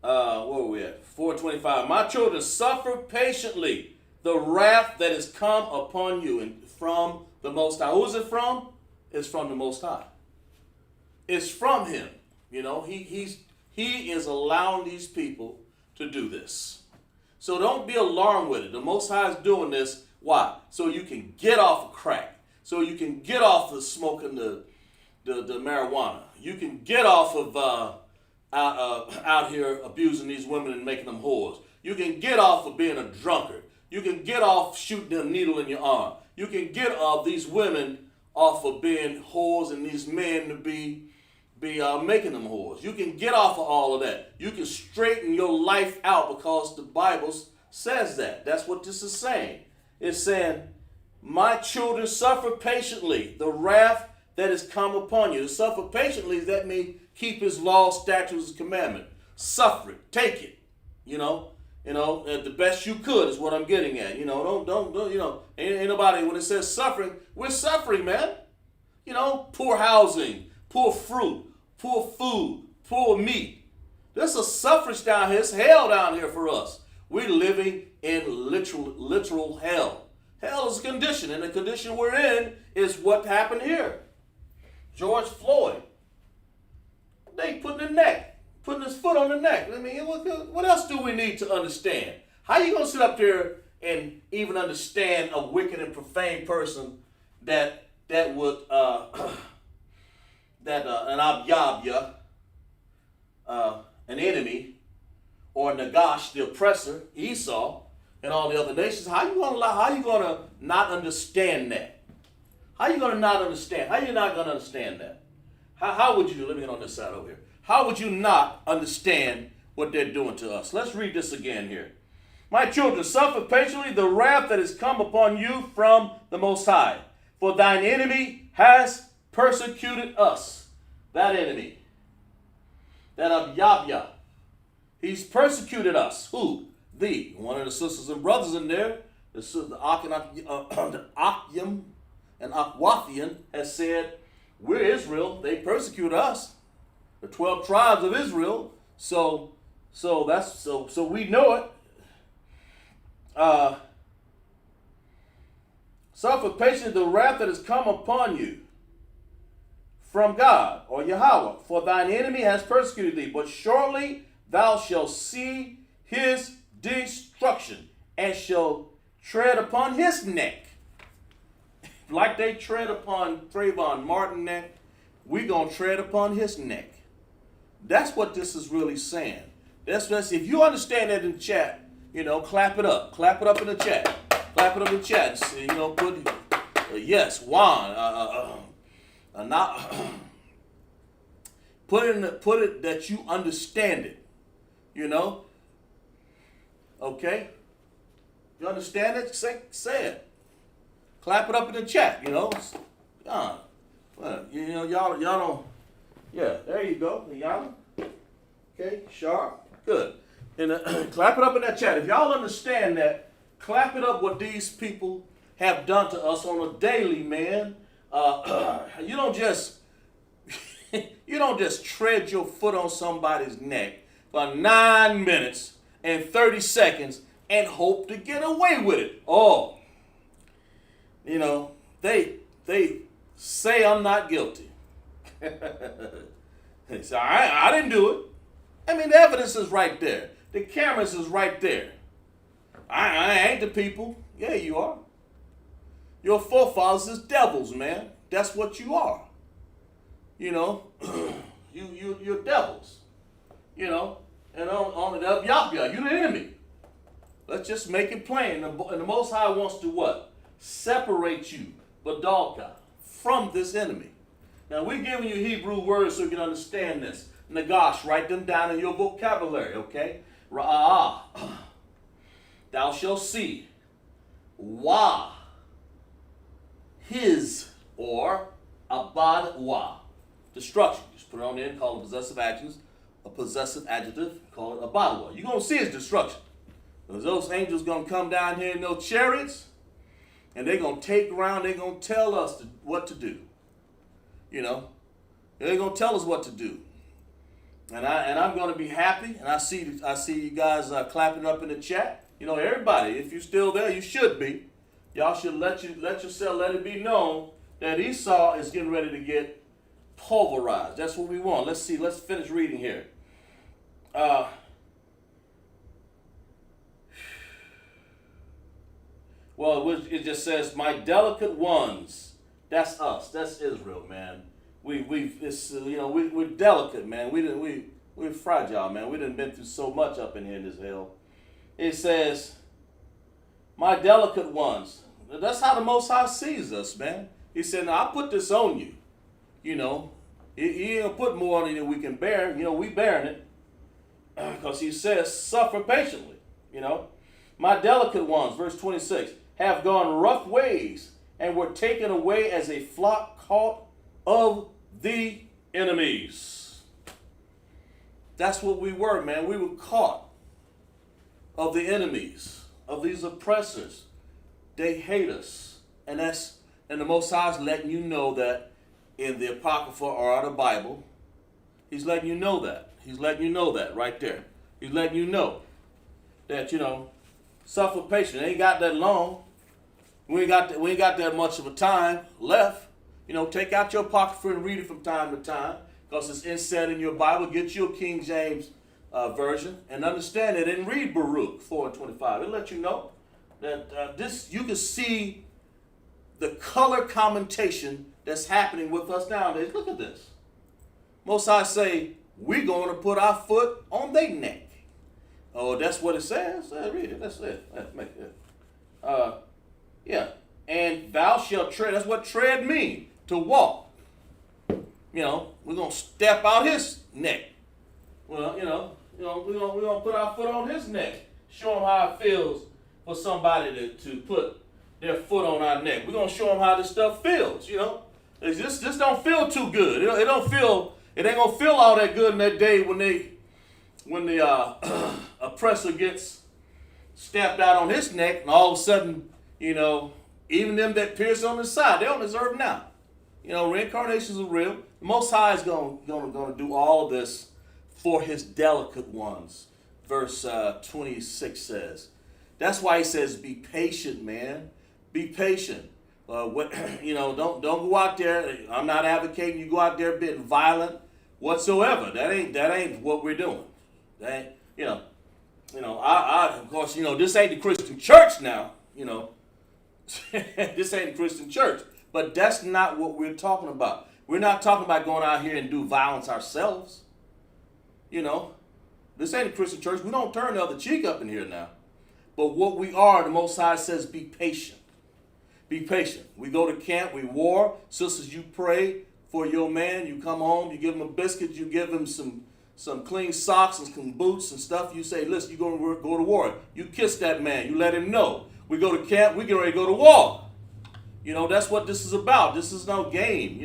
C: Where are we at? 4:25. My children, suffer patiently the wrath that is come upon you, and from the Most High. Who is it from? It's from the Most High. It's from him. You know, he is allowing these people to do this. So don't be alarmed with it. The Most High is doing this. Why? So you can get off of crack. So you can get off of smoking the marijuana. You can get off of out here abusing these women and making them whores. You can get off of being a drunkard. You can get off shooting a needle in your arm. You can get off these women off of being whores and these men to be making them whores. You can get off of all of that. You can straighten your life out because the Bible says that. That's what this is saying. It's saying, my children, suffer patiently the wrath that is come upon you. To suffer patiently, that means keep his law, statutes, and commandment. Suffer it, take it, you know, the best you could is what I'm getting at. You know, don't you know, ain't nobody, when it says suffering, we're suffering, man. You know, poor housing, poor fruit, poor food, poor meat. There's a suffering down here. It's hell down here for us. We're living in literal hell. Hell is a condition, and the condition we're in is what happened here. George Floyd, they putting his foot on the neck. I mean, what else do we need to understand? How are you going to sit up there and even understand a wicked and profane person that would an abyabya, an enemy, or Nagash, the oppressor, Esau, and all the other nations? How you going to not understand that? How you going to not understand? How you not going to understand that? How would you do? Let me get on this side over here. How would you not understand what they're doing to us? Let's read this again here. My children, suffer patiently the wrath that has come upon you from the Most High. For thine enemy has persecuted us. That enemy. That Abyabya. He's persecuted us. Who? Thee. One of the sisters and brothers in there, the Akyam and Akwathian has said, we're Israel. They persecute us. The 12 tribes of Israel. So we know it. Suffer patiently the wrath that has come upon you from God, or Yahweh. For thine enemy has persecuted thee, but surely thou shalt see his destruction, and shall tread upon his neck. Like they tread upon Trayvon Martin's neck, we're going to tread upon his neck. That's what this is really saying. If you understand that in the chat, you know, clap it up. Clap it up in the chat. Clap it up in the chat. You know, put yes, Juan. Not put it that you understand it. You know. Okay. You understand it? Say it. Clap it up in the chat. You know. You know, y'all don't. Yeah, there you go. Y'all. Okay, sharp. Good. And clap it up in that chat. If y'all understand that, clap it up what these people have done to us on a daily, man. You don't just tread your foot on somebody's neck for 9 minutes and 30 seconds and hope to get away with it. Oh, you know, they say I'm not guilty. They say, I didn't do it. I mean, the evidence is right there. The cameras is right there. I ain't the people. Yeah, you are. Your forefathers is devils, man. That's what you are. You know, you're devils. You know, and on the you're the enemy. Let's just make it plain. And the Most High wants to what? Separate you, Badalka, from this enemy. Now, we're giving you Hebrew words so you can understand this. Nagash, write them down in your vocabulary, okay? Ra'ah, thou shalt see. Wa, his, or abad wa, destruction. Just put it on there and call it possessive adjectives. A possessive adjective, call it abad wa. You're going to see his destruction. Because those angels going to come down here in those chariots, and they're going to take around, they're going to tell us what to do. You know, they're going to tell us what to do. And I'm going to be happy, and I see you guys clapping up in the chat. You know, everybody, if you're still there, you should be. Y'all should let it be known that Esau is getting ready to get pulverized. That's what we want. Let's see. Let's finish reading here. Well, it just says, "My delicate ones." That's us. That's Israel, man. We're delicate, man. We're fragile, man. We done been through so much up in here in this hell. It says, "My delicate ones." That's how the Most High sees us, man. He said, "Now I put this on you." You know, he ain't put more on you than we can bear. You know, we bearing it because he says, "Suffer patiently." You know, "My delicate ones," verse 26, "have gone rough ways and were taken away as a flock caught of the enemies." That's what we were, man. We were caught of the enemies, of these oppressors. They hate us. And the Most High is letting you know that in the Apocrypha or the Bible. He's letting you know that. He's letting you know that right there. He's letting you know that, you know, suffer patience. It ain't got that long. We ain't got that much of a time left. You know, take out your Apocrypha and read it from time to time, because it's inset in your Bible. Get your King James version and understand it, and read Baruch 4:25. It'll let you know that you can see the color commentation that's happening with us nowadays. Look at this. Most High say, we're going to put our foot on their neck. Oh, that's what it says? Read it. That's it. Let's make it. Yeah. "And thou shalt tread." That's what tread mean. To walk. You know, we're going to step out his neck. Well, we're going to put our foot on his neck. Show him how it feels for somebody to put their foot on our neck. We're going to show them how this stuff feels, you know. This don't feel too good. It ain't going to feel all that good in that day when the oppressor gets stepped out on his neck, and all of a sudden, you know, even them that pierce on the side, they don't deserve now. You know, reincarnations are real. The Most High is going to do all of this for his delicate ones. Verse 26 says. That's why he says, be patient, man. Be patient. Don't go out there. I'm not advocating you go out there being violent whatsoever. That ain't what we're doing. That ain't, of course, this ain't the Christian church now, This ain't the Christian church. But that's not what we're talking about. We're not talking about going out here and do violence ourselves. This ain't a Christian church. We don't turn the other cheek up in here now. But what we are, the Most High says, be patient. Be patient. We go to camp, we war. Sisters, you pray for your man. You come home, you give him a biscuit, you give him some clean socks and some boots and stuff. You say, listen, you're going to go to war. You kiss that man. You let him know. We go to camp, we get ready to go to war. That's what this is about. This is no game,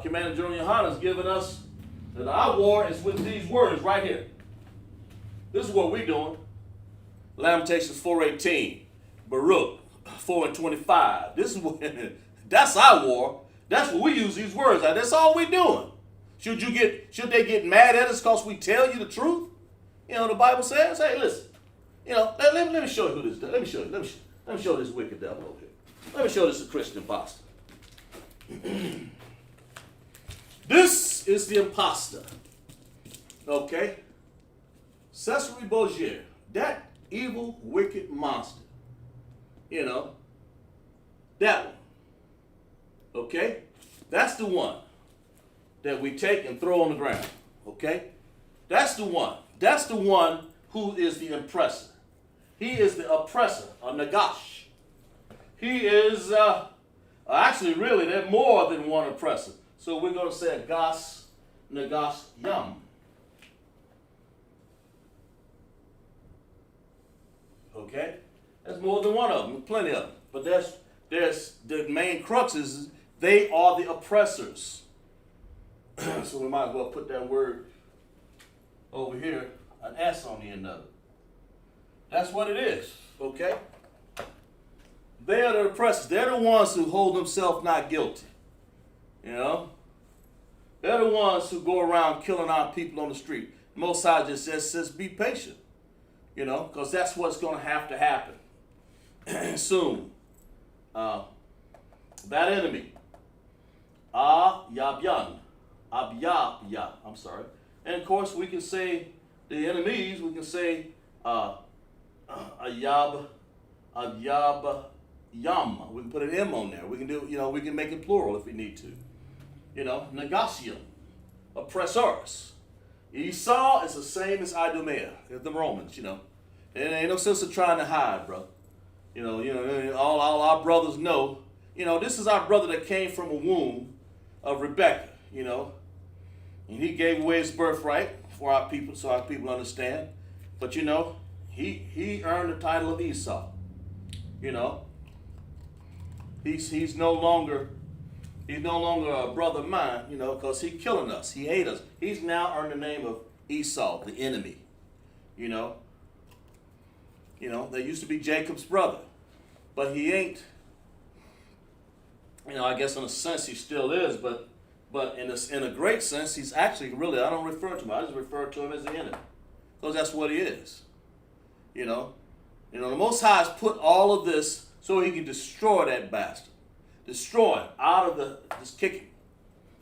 C: Commander General Yohana's given us that our war is with these words right here. This is what we're doing. Lamentations 4:18, Baruch 4:25. This is what that's our war. That's what we use these words. That's all we're doing. Should they get mad at us because we tell you the truth? The Bible says, hey, listen, let me show you who this is. Let me show you. Let me show this wicked devil over here. Let me show this Christian imposter. This is the imposter. Okay? Cesare Borgia, that evil, wicked monster. That one. Okay? That's the one that we take and throw on the ground. Okay? That's the one. That's the one who is the oppressor. He is the oppressor, a Nagash. He is, actually, really, there's more than one oppressor. So we're going to say a Gas Nagash Yam. Okay? There's more than one of them, plenty of them. But there's the main crux is they are the oppressors. So we might as well put that word over here, an S on the end of it. That's what it is, okay? They are the oppressors. They're the ones who hold themselves not guilty. They're the ones who go around killing our people on the street. Most High just says be patient, because that's what's going to happen soon. That enemy, Abyab, I'm sorry. And of course we can say the enemies, we can say Ayab, Yam. We can put an M on there. We can do, we can make it plural if we need to. Negatium, oppressors. Esau is the same as Idumea, the Romans, And ain't no sense of trying to hide, bro. All our brothers know. This is our brother that came from a womb of Rebekah, and he gave away his birthright for our people, so our people understand. But he earned the title of Esau. He's no longer a brother of mine, because he's killing us. He hates us. He's now earned the name of Esau, the enemy. That used to be Jacob's brother, but he ain't. I guess in a sense he still is, but in a great sense he's actually really, I don't refer to him. I just refer to him as the enemy, because that's what he is. The Most High has put all of this so he can destroy that bastard, destroy him out of just kick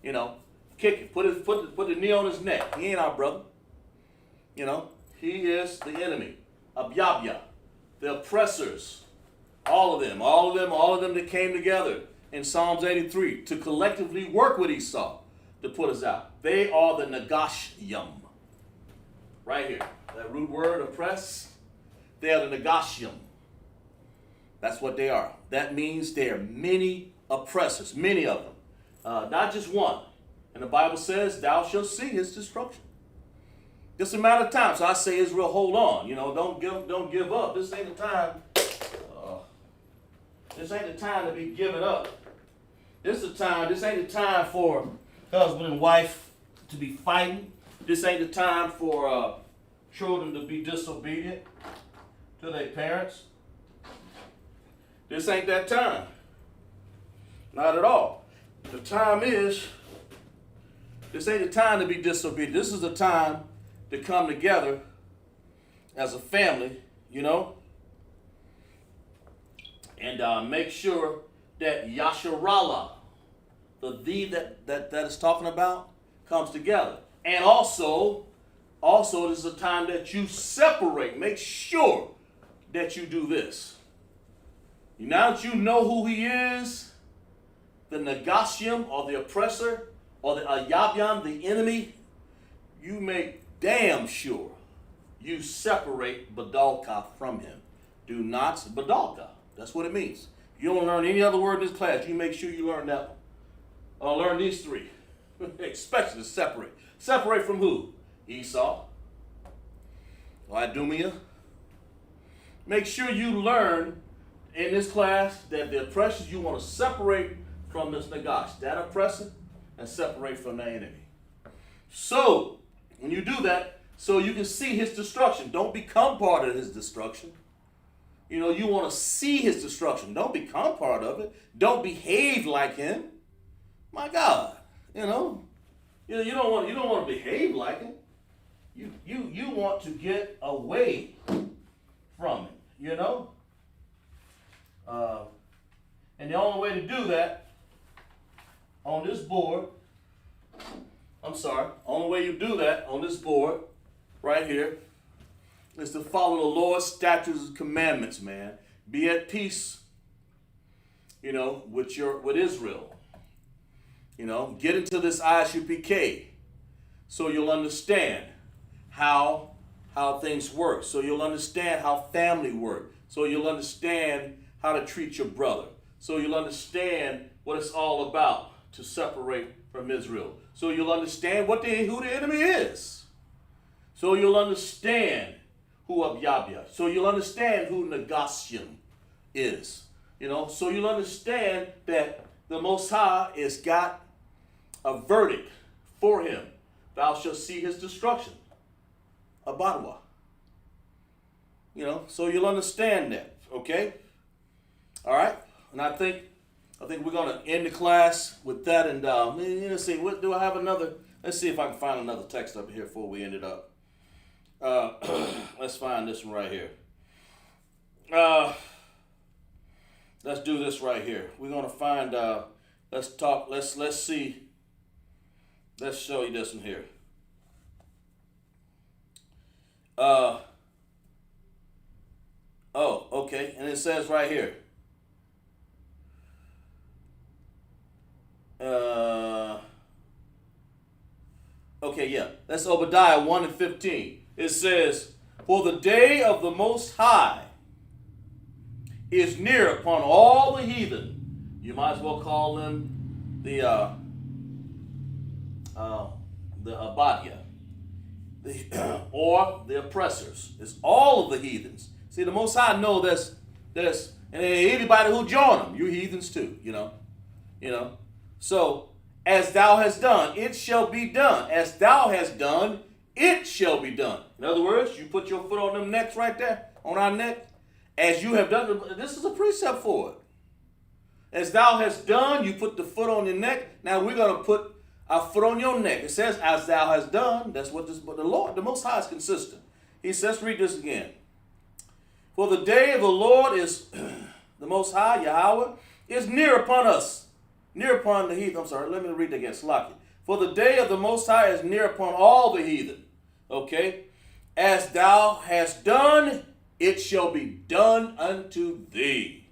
C: him, kick him, put the knee on his neck. He ain't our brother. He is the enemy, Abyab, the oppressors, all of them that came together in Psalms 83 to collectively work with Esau to put us out. They are the Negashim. Right here, that root word, oppress. They are the Negashim. That's what they are. That means there are many oppressors, many of them, not just one. And the Bible says, "Thou shalt see his destruction." It's a matter of time. So I say, Israel, hold on. Don't give up. This ain't the time. This ain't the time to be giving up. This ain't the time for husband and wife to be fighting. This ain't the time for children to be disobedient to their parents. This ain't that time. Not at all. The time is, this ain't the time to be disobedient. This is the time to come together as a family, and make sure that Yasharallah, the thee that is talking about, comes together. And also it is a time that you separate. Make sure that you do this. Now that you know who he is, the Negashim, or the oppressor, or the Ayabyam, the enemy, you make damn sure you separate Badalka from him. Do not, Badalka, that's what it means. You don't learn any other word in this class, you make sure you learn that one. Or learn these three. Especially to separate. Separate from who? Esau. Or Idumea. Make sure you learn in this class that the oppressors, you want to separate from this Nagash, that oppressor, and separate from the enemy. So, when you do that, so you can see his destruction. Don't become part of his destruction. You want to see his destruction. Don't become part of it. Don't behave like him. My God, you don't want to behave like him. You want to get away from it, you know? And the only way to do that on this board, only way you do that on this board right here is to follow the Lord's statutes and commandments, man. Be at peace, you know, with Israel. You know, get into this ISUPK so you'll understand how things work. So you'll understand how family work. So you'll understand how to treat your brother. So you'll understand what it's all about to separate from Israel. So you'll understand who the enemy is. So you'll understand who Abyabya. So you'll understand who Negation is. You know, so you'll understand that the Most High has got a verdict for him. Thou shalt see his destruction. Abadwa. You know, so you'll understand that, okay? All right, and I think we're gonna end the class with that. And let's see, what do I have another? Let's see if I can find another text up here before we end it up. Let's find this one right here. Let's do this right here. We're gonna find. Let's talk. Let's see. Let's show you this one here. Oh, okay, and it says right here. Okay, yeah. That's Obadiah 1:15. It says, "For the day of the Most High is near upon all the heathen." You might as well call them the Abadia, or the oppressors. It's all of the heathens. See, the Most High know there's and anybody who join them, you heathens too. You know. So, as thou hast done, it shall be done. As thou hast done, it shall be done. In other words, you put your foot on them necks right there, on our neck. As you have done, this is a precept for it. As thou hast done, you put the foot on your neck. Now we're going to put our foot on your neck. It says, as thou hast done. That's what this, but the Lord, the Most High is consistent. He says, read this again. For the day of the Lord is, the Most High, Yahweh, is near upon us. Near upon the heathen. I'm sorry, let me read it again. Slaki. For the day of the Most High is near upon all the heathen. Okay? As thou hast done, it shall be done unto thee.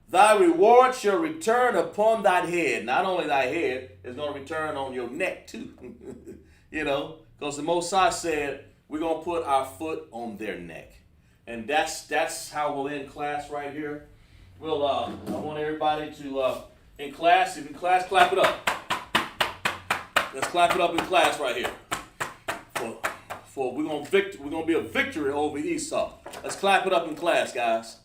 C: Thy reward shall return upon thy head. Not only thy head, it's going to return on your neck too. You know, because the Most High said, we're going to put our foot on their neck. And that's how we'll end class right here. We'll, I want everybody to, in class, if in class, clap it up. Let's clap it up in class right here. For we're gonna be a victory over Esau. Let's clap it up in class, guys.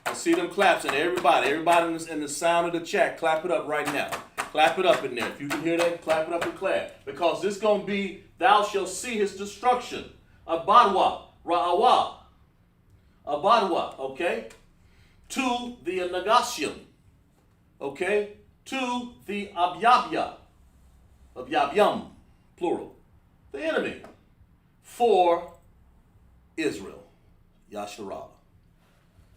C: Let's see them claps in there. Everybody in the sound of the chat, clap it up right now. Clap it up in there. If you can hear that, clap it up in class. Because this gonna be, thou shalt see his destruction. Abadwa, Ra'awa. Abadwa, okay? To the Negation. Okay, to the Abyabya, Abyabyam, plural, the enemy, for Israel, Yasharah.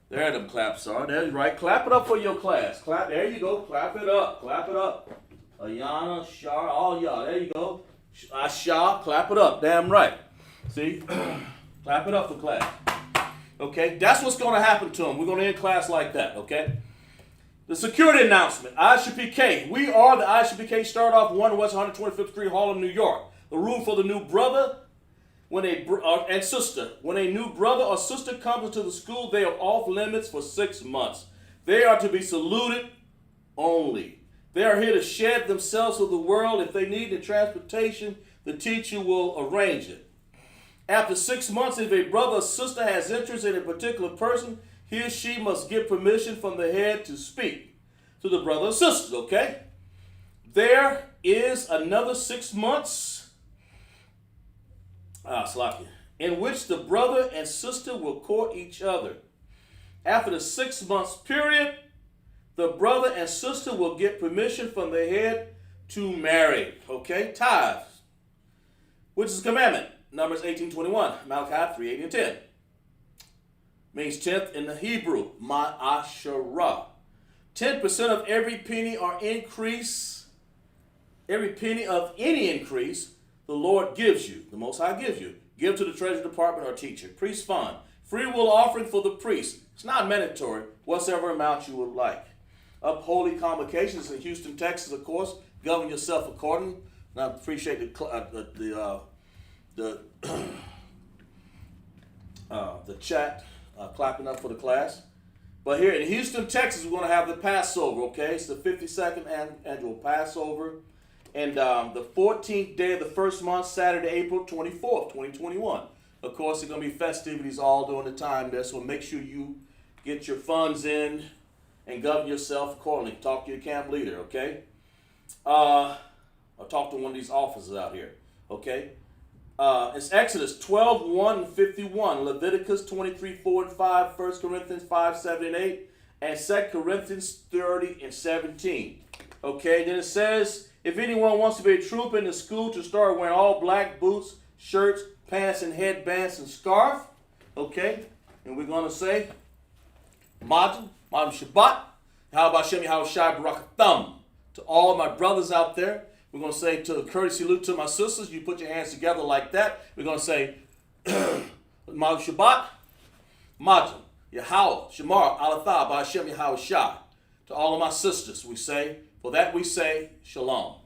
C: There them claps are. There's right. Clap it up for your class. Clap. There you go. Clap it up. Clap it up. Ayana, Shar, all y'all. There you go. Asha, clap it up. Damn right. See, clap it up for class. Okay, that's what's going to happen to them. We're going to end class like that. Okay. The security announcement, ISUPK. We are the ISUPK, start off 1 West 125th Street, Harlem, New York. The rule for the new brother and sister. When a new brother or sister comes into the school, they are off limits for 6 months. They are to be saluted only. They are here to shed themselves with the world. If they need the transportation, the teacher will arrange it. After 6 months, if a brother or sister has interest in a particular person, he or she must get permission from the head to speak to the brother or sister, okay? There is another 6 months in which the brother and sister will court each other. After the 6 months period, the brother and sister will get permission from the head to marry, okay? Tithes, which is a commandment. Numbers 18:21, Malachi 3:8 and 10. means tenth in the Hebrew, ma'asharah. 10% of every penny or increase, every penny of any increase the Lord gives you, the Most High gives you. Give to the treasury department or teacher. Priest fund. Free will offering for the priest. It's not mandatory, whatsoever amount you would like. Up holy convocations in Houston, Texas, of course. Govern yourself accordingly. And I appreciate the chat clapping up for the class. But here in Houston, Texas, we're going to have the Passover, okay? It's the 52nd annual Passover. And the 14th day of the first month, Saturday, April 24th, 2021. Of course, there's going to be festivities all during the time there, so make sure you get your funds in and govern yourself accordingly. Talk to your camp leader, okay? Or talk to one of these officers out here, okay? It's Exodus 12, 1 and 51, Leviticus 23, 4 and 5, 1 Corinthians 5, 7 and 8, and 2 Corinthians 30 and 17. Okay, then it says, if anyone wants to be a trooper in the school to start wearing all black boots, shirts, pants, and headbands and scarf, okay, and we're going to say, Madam Shabbat, how about Shem Yahushai Barakatham, to all my brothers out there. We're going to say to courtesy salute to my sisters. You put your hands together like that. We're going to say, Madam Shabbat, Madam, Yahweh, Shamar, Alatha, Ba'ashem Yahushai. To all of my sisters, we say, for that we say, Shalom.